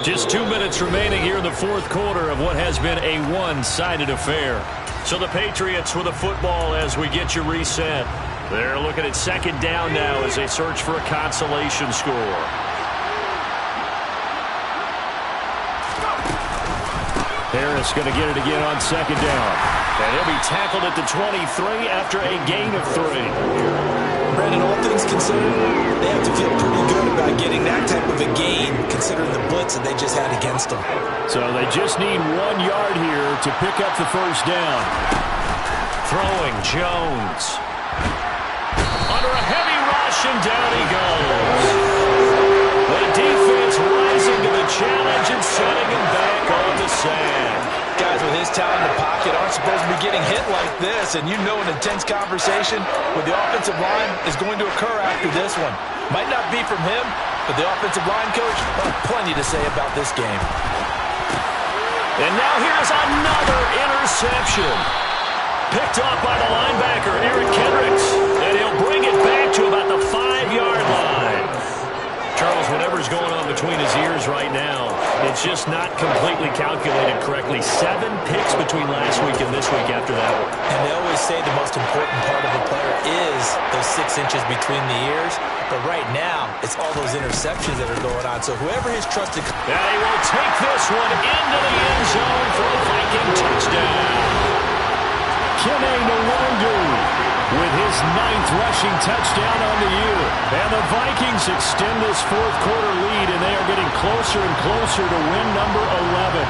Just 2 minutes remaining here in the 4th quarter of what has been a one-sided affair. So the Patriots with the football as we get you reset. They're looking at 2nd down now as they search for a consolation score. Harris going to get it again on 2nd down. And he'll be tackled at the 23 after a gain of 3. Brandon, all things considered, they have to feel pretty good about getting that type of a gain considering the blitz that they just had against them. So they just need 1 yard here to pick up the 1st down. Throwing Jones. Under a heavy rush, and down he goes. The defense rising to the the challenge and setting him back on the sand. Guys with his talent in the pocket aren't supposed to be getting hit like this, and you know an intense conversation with the offensive line is going to occur after this one. Might not be from him, but the offensive line coach will have plenty to say about this game. And now here's another interception. Picked off by the linebacker, Eric Kendricks, and he'll bring it back to about the 5-yard line. Charles, whatever's going on between his ears right now, it's just not completely calculated correctly. 7 picks between last week and this week after that one. And they always say the most important part of a player is those 6 inches between the ears. But right now, it's all those interceptions that are going on. So whoever his trusted... And he will take this one into the end zone for a Viking touchdown. Kene Nwangu with his 9th rushing touchdown on the year. And the Vikings extend this 4th quarter lead, and they are getting closer and closer to win number 11.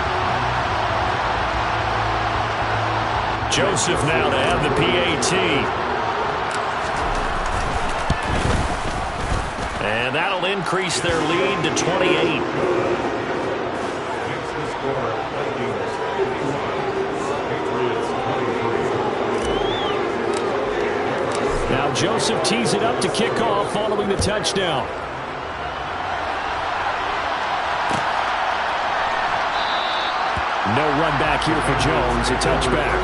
Joseph now to have the PAT. And that'll increase their lead to 28. Now Joseph tees it up to kick off following the touchdown. No run back here for Jones, a touchback.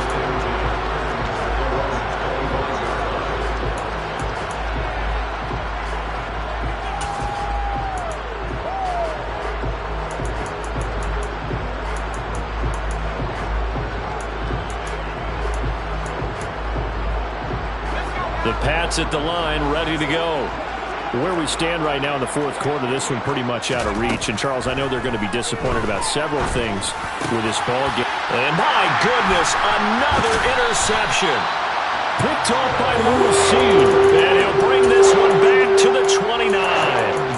The Pats at the line, ready to go. Where we stand right now in the 4th quarter, this one pretty much out of reach. And, Charles, I know they're going to be disappointed about several things with this ball game. And, my goodness, another interception. Picked off by Lewis. And he'll bring this one back to the 29.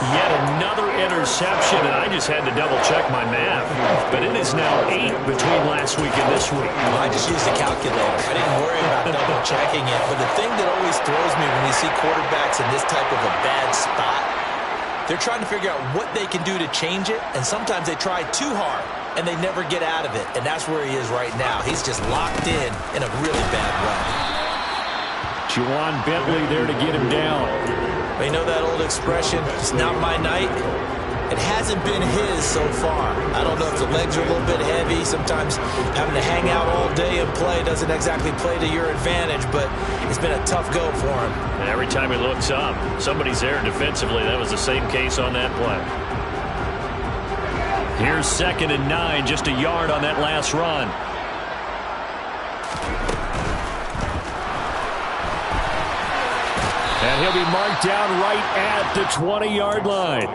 Yet another interception, and I just had to double-check my math. But it is now 8 between last week and this week. Well, I just used a calculator. I didn't worry about double-checking it. But the thing that always throws me when you see quarterbacks in this type of a bad spot, they're trying to figure out what they can do to change it, and sometimes they try too hard, and they never get out of it. And that's where he is right now. He's just locked in a really bad run. Juwan Bentley there to get him down. You know that old expression, it's not my night? It hasn't been his so far. I don't know if the legs are a little bit heavy. Sometimes having to hang out all day and play doesn't exactly play to your advantage, but it's been a tough go for him. And every time he looks up, somebody's there defensively. That was the same case on that play. Here's 2nd and 9, just a yard on that last run. And he'll be marked down right at the 20-yard line.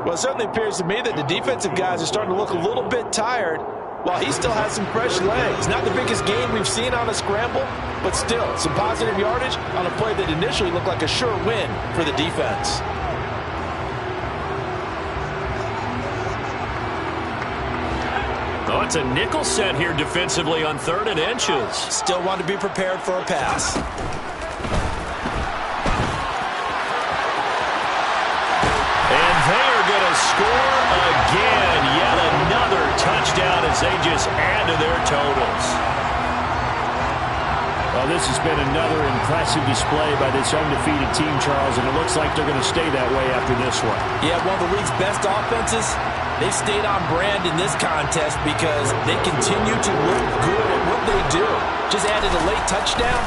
Well, it certainly appears to me that the defensive guys are starting to look a little bit tired while he still has some fresh legs. Not the biggest gain we've seen on a scramble, but still some positive yardage on a play that initially looked like a sure win for the defense. Oh, it's a nickel set here defensively on 3rd and inches. Still want to be prepared for a pass. Score again. Yet another touchdown as they just add to their totals. Well, this has been another impressive display by this undefeated team, Charles, and it looks like they're going to stay that way after this one. Yeah, one of the league's best offenses. They've stayed on brand in this contest because they continue to look good at what they do. Just added a late touchdown.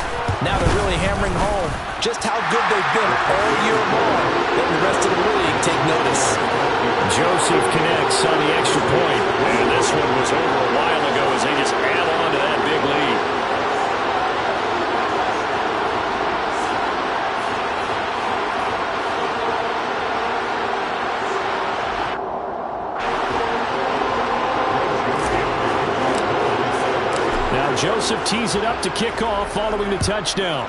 Now they're really hammering home just how good they've been all year long. Letting the rest of the league take notice. Joseph connects on the extra point. And this one was over a while ago as they just add on to that big lead. Now Joseph tees it up to kick off following the touchdown.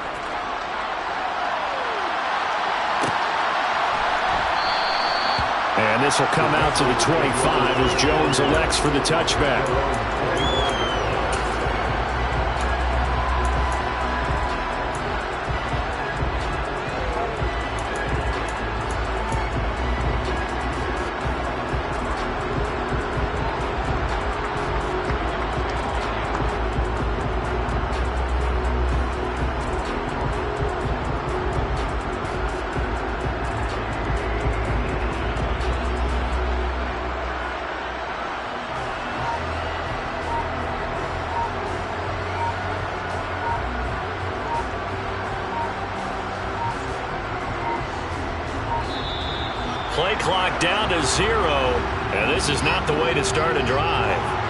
And this will come out to the 25 as Jones elects for the touchback. clock down to 0. And this is not the way to start a drive.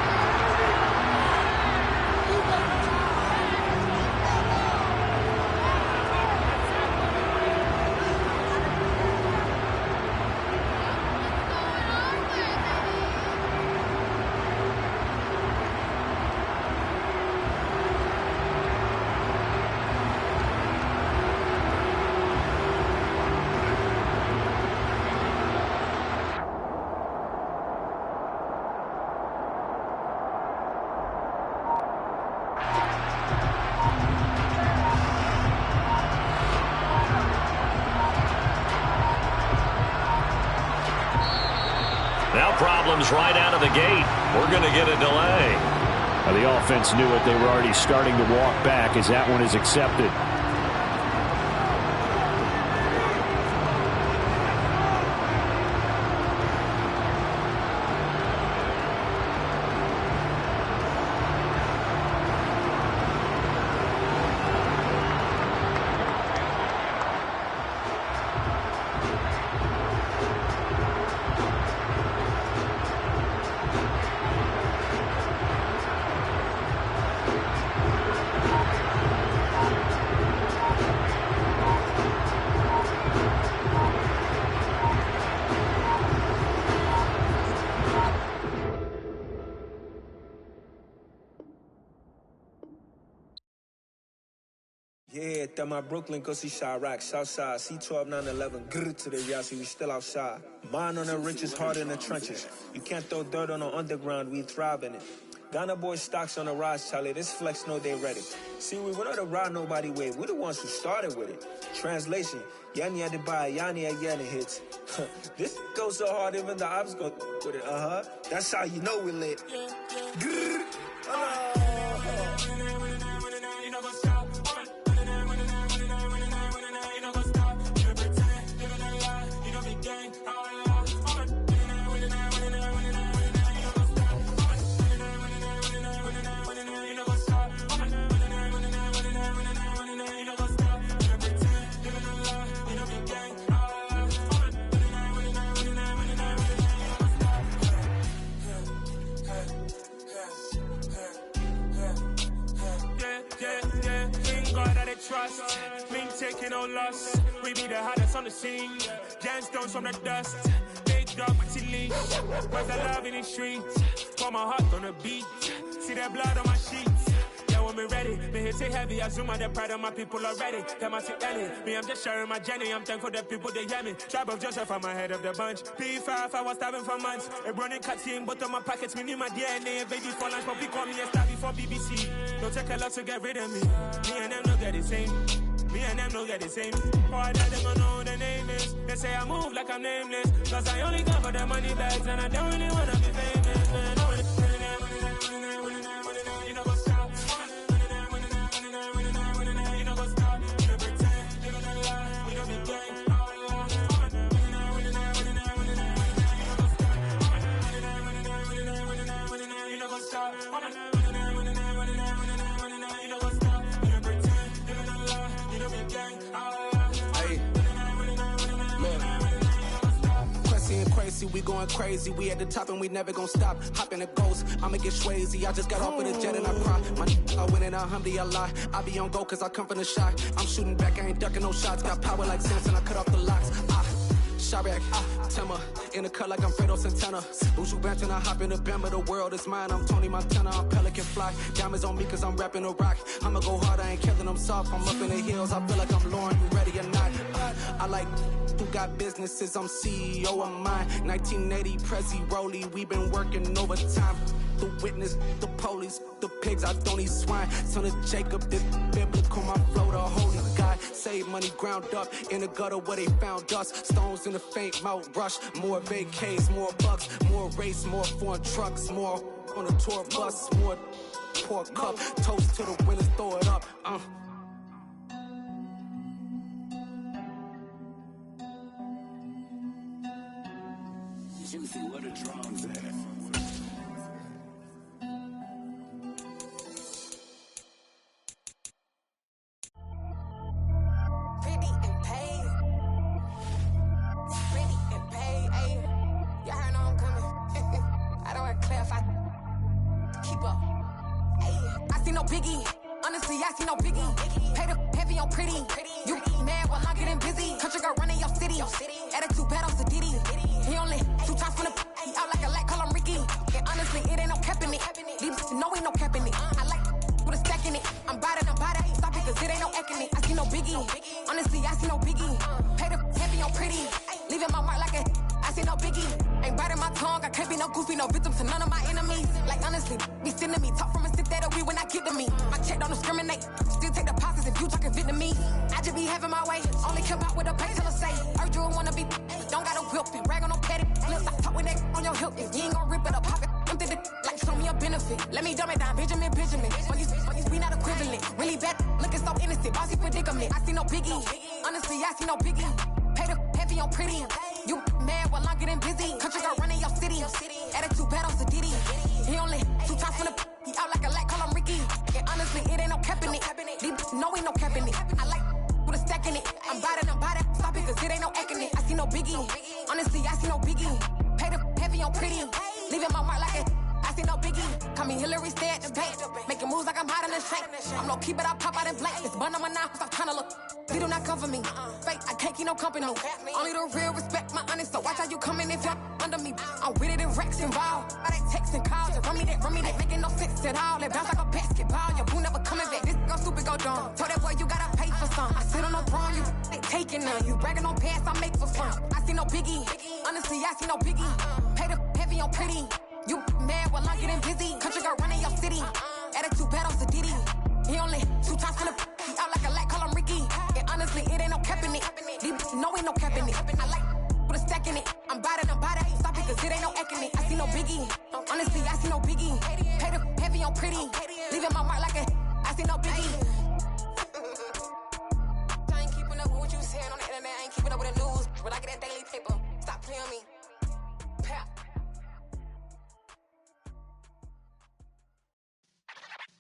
Now problems right out of the gate. We're going to get a delay. Well, the offense knew it. They were already starting to walk back as that one is accepted. Yeah, that my Brooklyn, go see Chirac, Southside, C12, 911, grr to the Yassi, we still outside. Mine on the riches, hard in the trenches. You can't throw dirt on the underground, we thrive in it. Ghana boys stocks on the rise, Charlie, this flex know they ready. See, we went on the ride nobody wave, we the ones who started with it. Translation, Yanni had to buy, Yanni again it hits. This goes so hard, even the ops go with it, That's how you know we lit. Grr, trust, we ain't taking no loss. We be the hottest on the scene. Gemstones from the dust. Big dog with your leash. Where's the love in the streets? Pour my heart on the beat. See that blood on my sheets. Yeah, when we ready, me hit it heavy. I zoom out the pride of my people already. Them I see early. Me, I'm just sharing my journey. I'm thankful that people they hear me. Tribe of Joseph, I'm ahead of the bunch. P5, I was starving for months. A running cut in, but on my pockets, me need my DNA. Baby for lunch, but we call me a star before BBC. Don't take a lot to get rid of me. Me and them don't get the same. Me and them don't get the same. Boy, that them don't know the name is. They say I move like I'm nameless. Cause I only go for the money bags. And I don't really wanna be famous, man. You know what's up? You know what's up? You don't pretend. You don't lie. We don't be gang. You know what's up? Crazy, we going crazy. We at the top and we never gonna stop. Hop in the ghost, I'ma get swayzy. I just got off with a jet and I cry. I win in alhamdulillah. I be on go cause I come from the shot. I'm shooting back, I ain't ducking no shots. Got power like Samson, I cut off the locks. Chirac, Timmer, in the cut like I'm Fredo Santana. Buju Banton, I hop in the Bama, the world is mine. I'm Tony Montana, I'm Pelican Fly. Diamonds on me cause I'm rapping a rock. I'ma go hard, I ain't killing them soft. I'm up in the hills, I feel like I'm Lauren, you ready or not? I like who got businesses, I'm CEO of mine. 1980 Prezi Rolly, we been working overtime. The witness, the police, the pigs, I don't eat swine. Son of Jacob, this biblical, my flow, the holy God. Save money ground up in the gutter where they found us. Stones in the faint mouth rush. More vacays, more bucks, more race, more foreign trucks, more on a tour bus, more pour cup. Toast to the winners, throw it up. Juicy, what a drums at. Pretty and paid. Pretty and paid. see no biggie. Honestly, I see no biggie. Pay the heavy on pretty. You mad while I'm getting busy. Country girl running your city. Attitude bad on Diddy. He only 2 times from the he out like a light, call him Ricky. And honestly, it ain't no cap in it. These no ain't no cap in it. I like with a stack in it. I'm bad. Stop it, cause it ain't no eck in it. I see no biggie. Honestly, I see no biggie. Pay the heavy on pretty. Leaving my mark like a I see no biggie. Ain't biting my tongue. I can't be no goofy, no victim to none of my enemies. Like honestly, be sending me talk from a stick that'll be when I get to me. My check don't discriminate. Still take deposits if you talking Vietnamese. I just be having my way. Only come out with a pay till I say. Heard you wanna be, don't got no whip and brag on no petty. Lips, I talk with that on your hip. If you ain't gon' rip it up, pop it. Empty the like show me a benefit. Let me dumb it down, Benjamin. When you be not equivalent. Really bad, looking so innocent. Bossy predicament. I see no biggie. Honestly, I see no biggie. Pay the heavy on pretty. You mad while I'm getting busy. Country girl running your city. Attitude bad on Diddy. He only 2 times from the he out like a light, call him Ricky. And honestly, it ain't no cap in it. These no ain't no cap in it. I like with a stack in it. I'm bad. Stop it, cause it ain't no eck in it. I see no biggie. Honestly, I see no biggie. Pay the heavy on pretty. Leaving my mark like a I see no biggie. Call me Hillary, stay at the bank. Making moves like I'm hiding in shape. I'm low key, but I pop out in blank. It's bun on my knife, I'm trying to look. They do not cover me. Fake, I can't keep no company. Only the real respect my honest. So watch how you coming if you're under me. I'm with it and Rex involved. I they texting calls. Just run me that. Making no sense at all. They bounce like a basketball. Your boo never coming back. This go stupid, go dumb. Told that boy you gotta pay for some. I sit on no throne, you they taking none. You bragging on pants, I make for fun. I see no biggie. Honestly, I see no biggie. Pay the heavy on pretty. You mad while I'm getting busy. Country girl running your city. Attitude bad on Diddy. He only 2 times from the he out like a light, call him Ricky. And honestly, it ain't no cap in it. These no ain't no cap in it. I like with a stack in it. I'm bad. Stop it, cause it ain't no eck in it. I see no biggie. Honestly, I see no biggie. Pay the heavy on pretty. Leaving my mark like a I see no biggie. I ain't keeping up with what you saying on the internet. I ain't keeping up with the news. But I get that daily paper. Stop playing me. Pap.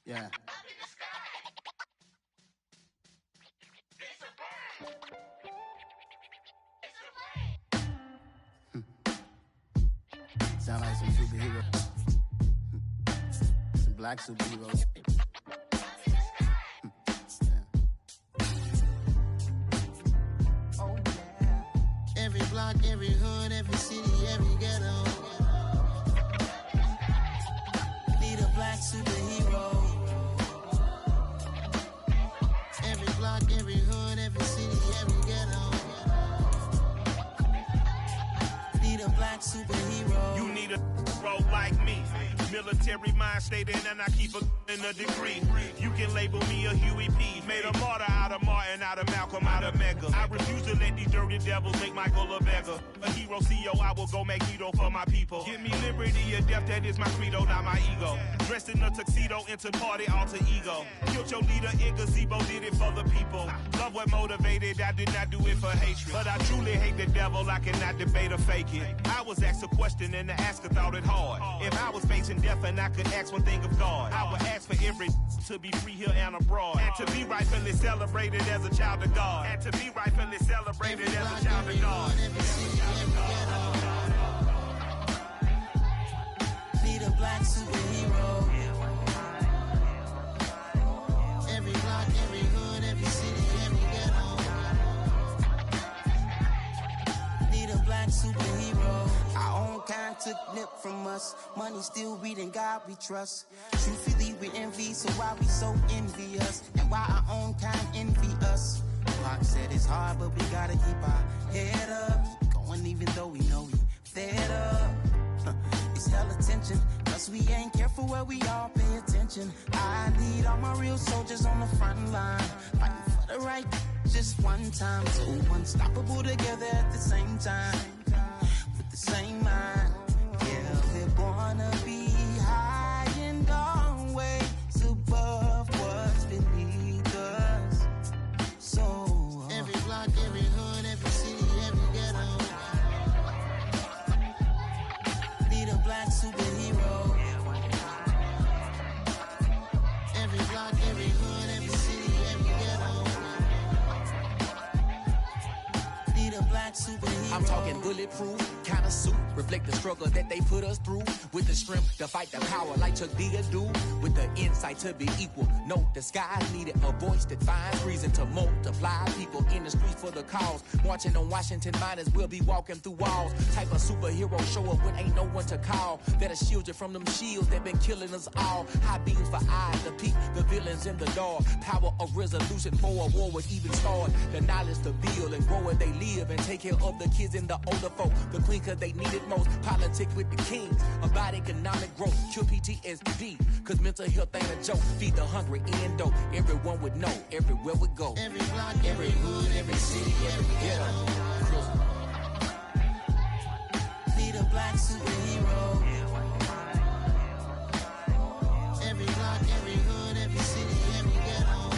Yeah. Sound like some superheroes. Some black superheroes. Oh, yeah. Every block, every hood, every city, every ghetto. Need a black superhero. Every block, every hood, every city, every ghetto. Need a black superhero. You need a role like me. Military mind stated, and I keep in a degree. You can label me a Huey P. Made a martyr out of Martin, out of Malcolm, out of Mega. I refuse to let these dirty devils make Michael a beggar. A hero CEO, I will go Magneto for my people. Give me liberty or death, that is my credo, not my ego. Dressed in a tuxedo, into party, alter ego. Killed your leader in gazebo, did it for the people. Love what motivated, I did not do it for hatred. But I truly hate the devil, I cannot debate or fake it. I was asked a question and the asker thought it hard. If I was facing death and I could ask one thing of God, I would ask for every to be free here and abroad. And to be rightfully celebrated as a child of God. And to be rightfully celebrated as a child of God. Need a black superhero. Every block, every hood, every city, every ghetto. Need a black superhero. Our own kind took nip from us. Money still reading God we trust. Truthfully we envy, so why we so envious? And why our own kind envy us? Pac said it's hard, but we gotta keep our head up. Going even though we know we fed up. It's hell attention, cause we ain't careful where we all pay attention. I need all my real soldiers on the front line, fighting for the right just one time. So unstoppable together at the same time, with the same mind. Yeah, we're gonna be high and always above what's beneath us. So every block, every hood, every city, every ghetto. Need a black superhero. Every block, every hood, every city, every ghetto. Need a black superhero. I'm talking bulletproof, kind a suit, reflect the struggle that they put us through. With the strength to fight the power like Chuck D do. With the insight to be equal. Note the skies needed a voice that finds reason to multiply. People in the streets for the cause. Marching on Washington miners will be walking through walls. Type of superhero show up when ain't no one to call. That'll shield you from them shields that been killing us all. High beams for eyes to peek the villains in the dark. Power of resolution for a war would even start. The knowledge to build and grow where they live and take care of the kids and the older folk. The queen cause they need it most. Politics with the kings. About economic growth. Cure PTSD. Cause mental health ain't a joke. Feed the hungry and dope. Everyone would know. Everywhere we go. Every block, every hood, every city, every ghetto. Need a black superhero. Every block, every hood, every city, every ghetto.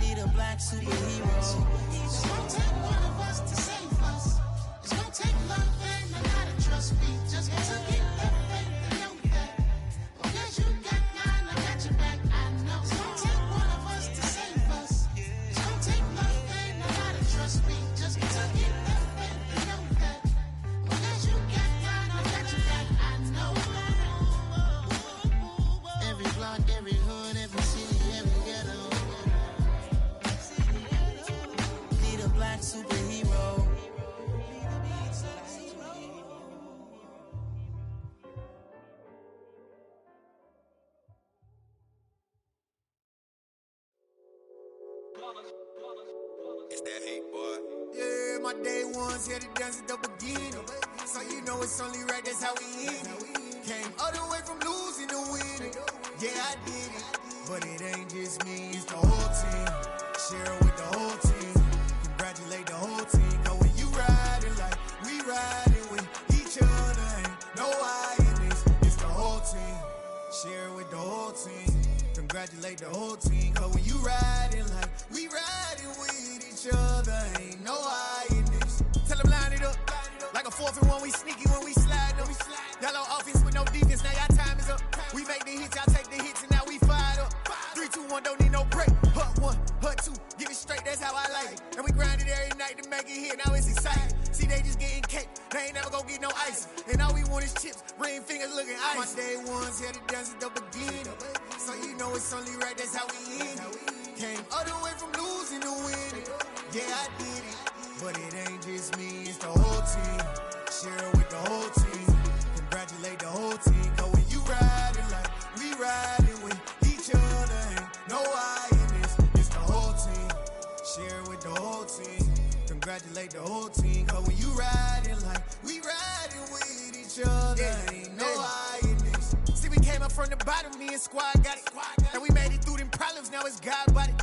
Need a black superhero. It's gonna take one of us to save us. It's gonna take love and a lot of trust. We just got to get that faith and know that. Because you got mine, I got your back, I know. It's gonna take one of us to save us. It's gonna take love and a lot of trust. We just got to get that faith and know that. Because you got mine, I got your back, I know. Every block, every hood, every city, every ghetto. Need a black superhero. It's that hate, boy. Yeah, my day ones here to dance at the beginning. So you know it's only right, that's how we end it. Came all the way from losing to winning. Yeah, I did it. But it ain't just me, it's the whole team. Share with the whole team. Congratulate the whole team. Cause when you riding like we riding with each other, ain't no I in this. It's the whole team. Share with the whole team. Congratulate the whole team. Cause when you riding like we riding with each other, ain't no I in this. Tell them line it up. Like a 4th and 1, we sneaky when we slide them. Y'all on offense with no defense, now y'all time is up. We make the hits, y'all take the hits, and now we fired up. 3, 2, 1, don't need no break. Hut 1, hut 2, give it straight, that's how I like it. And we grind it every night to make it hit, now it's exciting. See, they just getting cake, they ain't never gonna get no ice. And all we want is chips, ring fingers looking ice. My day ones here to dance at the beginning. So you know it's only right, that's how we end it. Came all the way from losing to winning. Yeah, I did it. But it ain't just me, it's the whole team. Share with the whole team. Congratulate the whole team. Cause when you riding like we riding with each other, ain't no I in this. It's the whole team. Share with the whole team. Congratulate the whole team. Cause when you riding like we riding with each other, ain't no I in this. See, we came up from the bottom, me and squad got it. And we made it through them problems, now it's God body.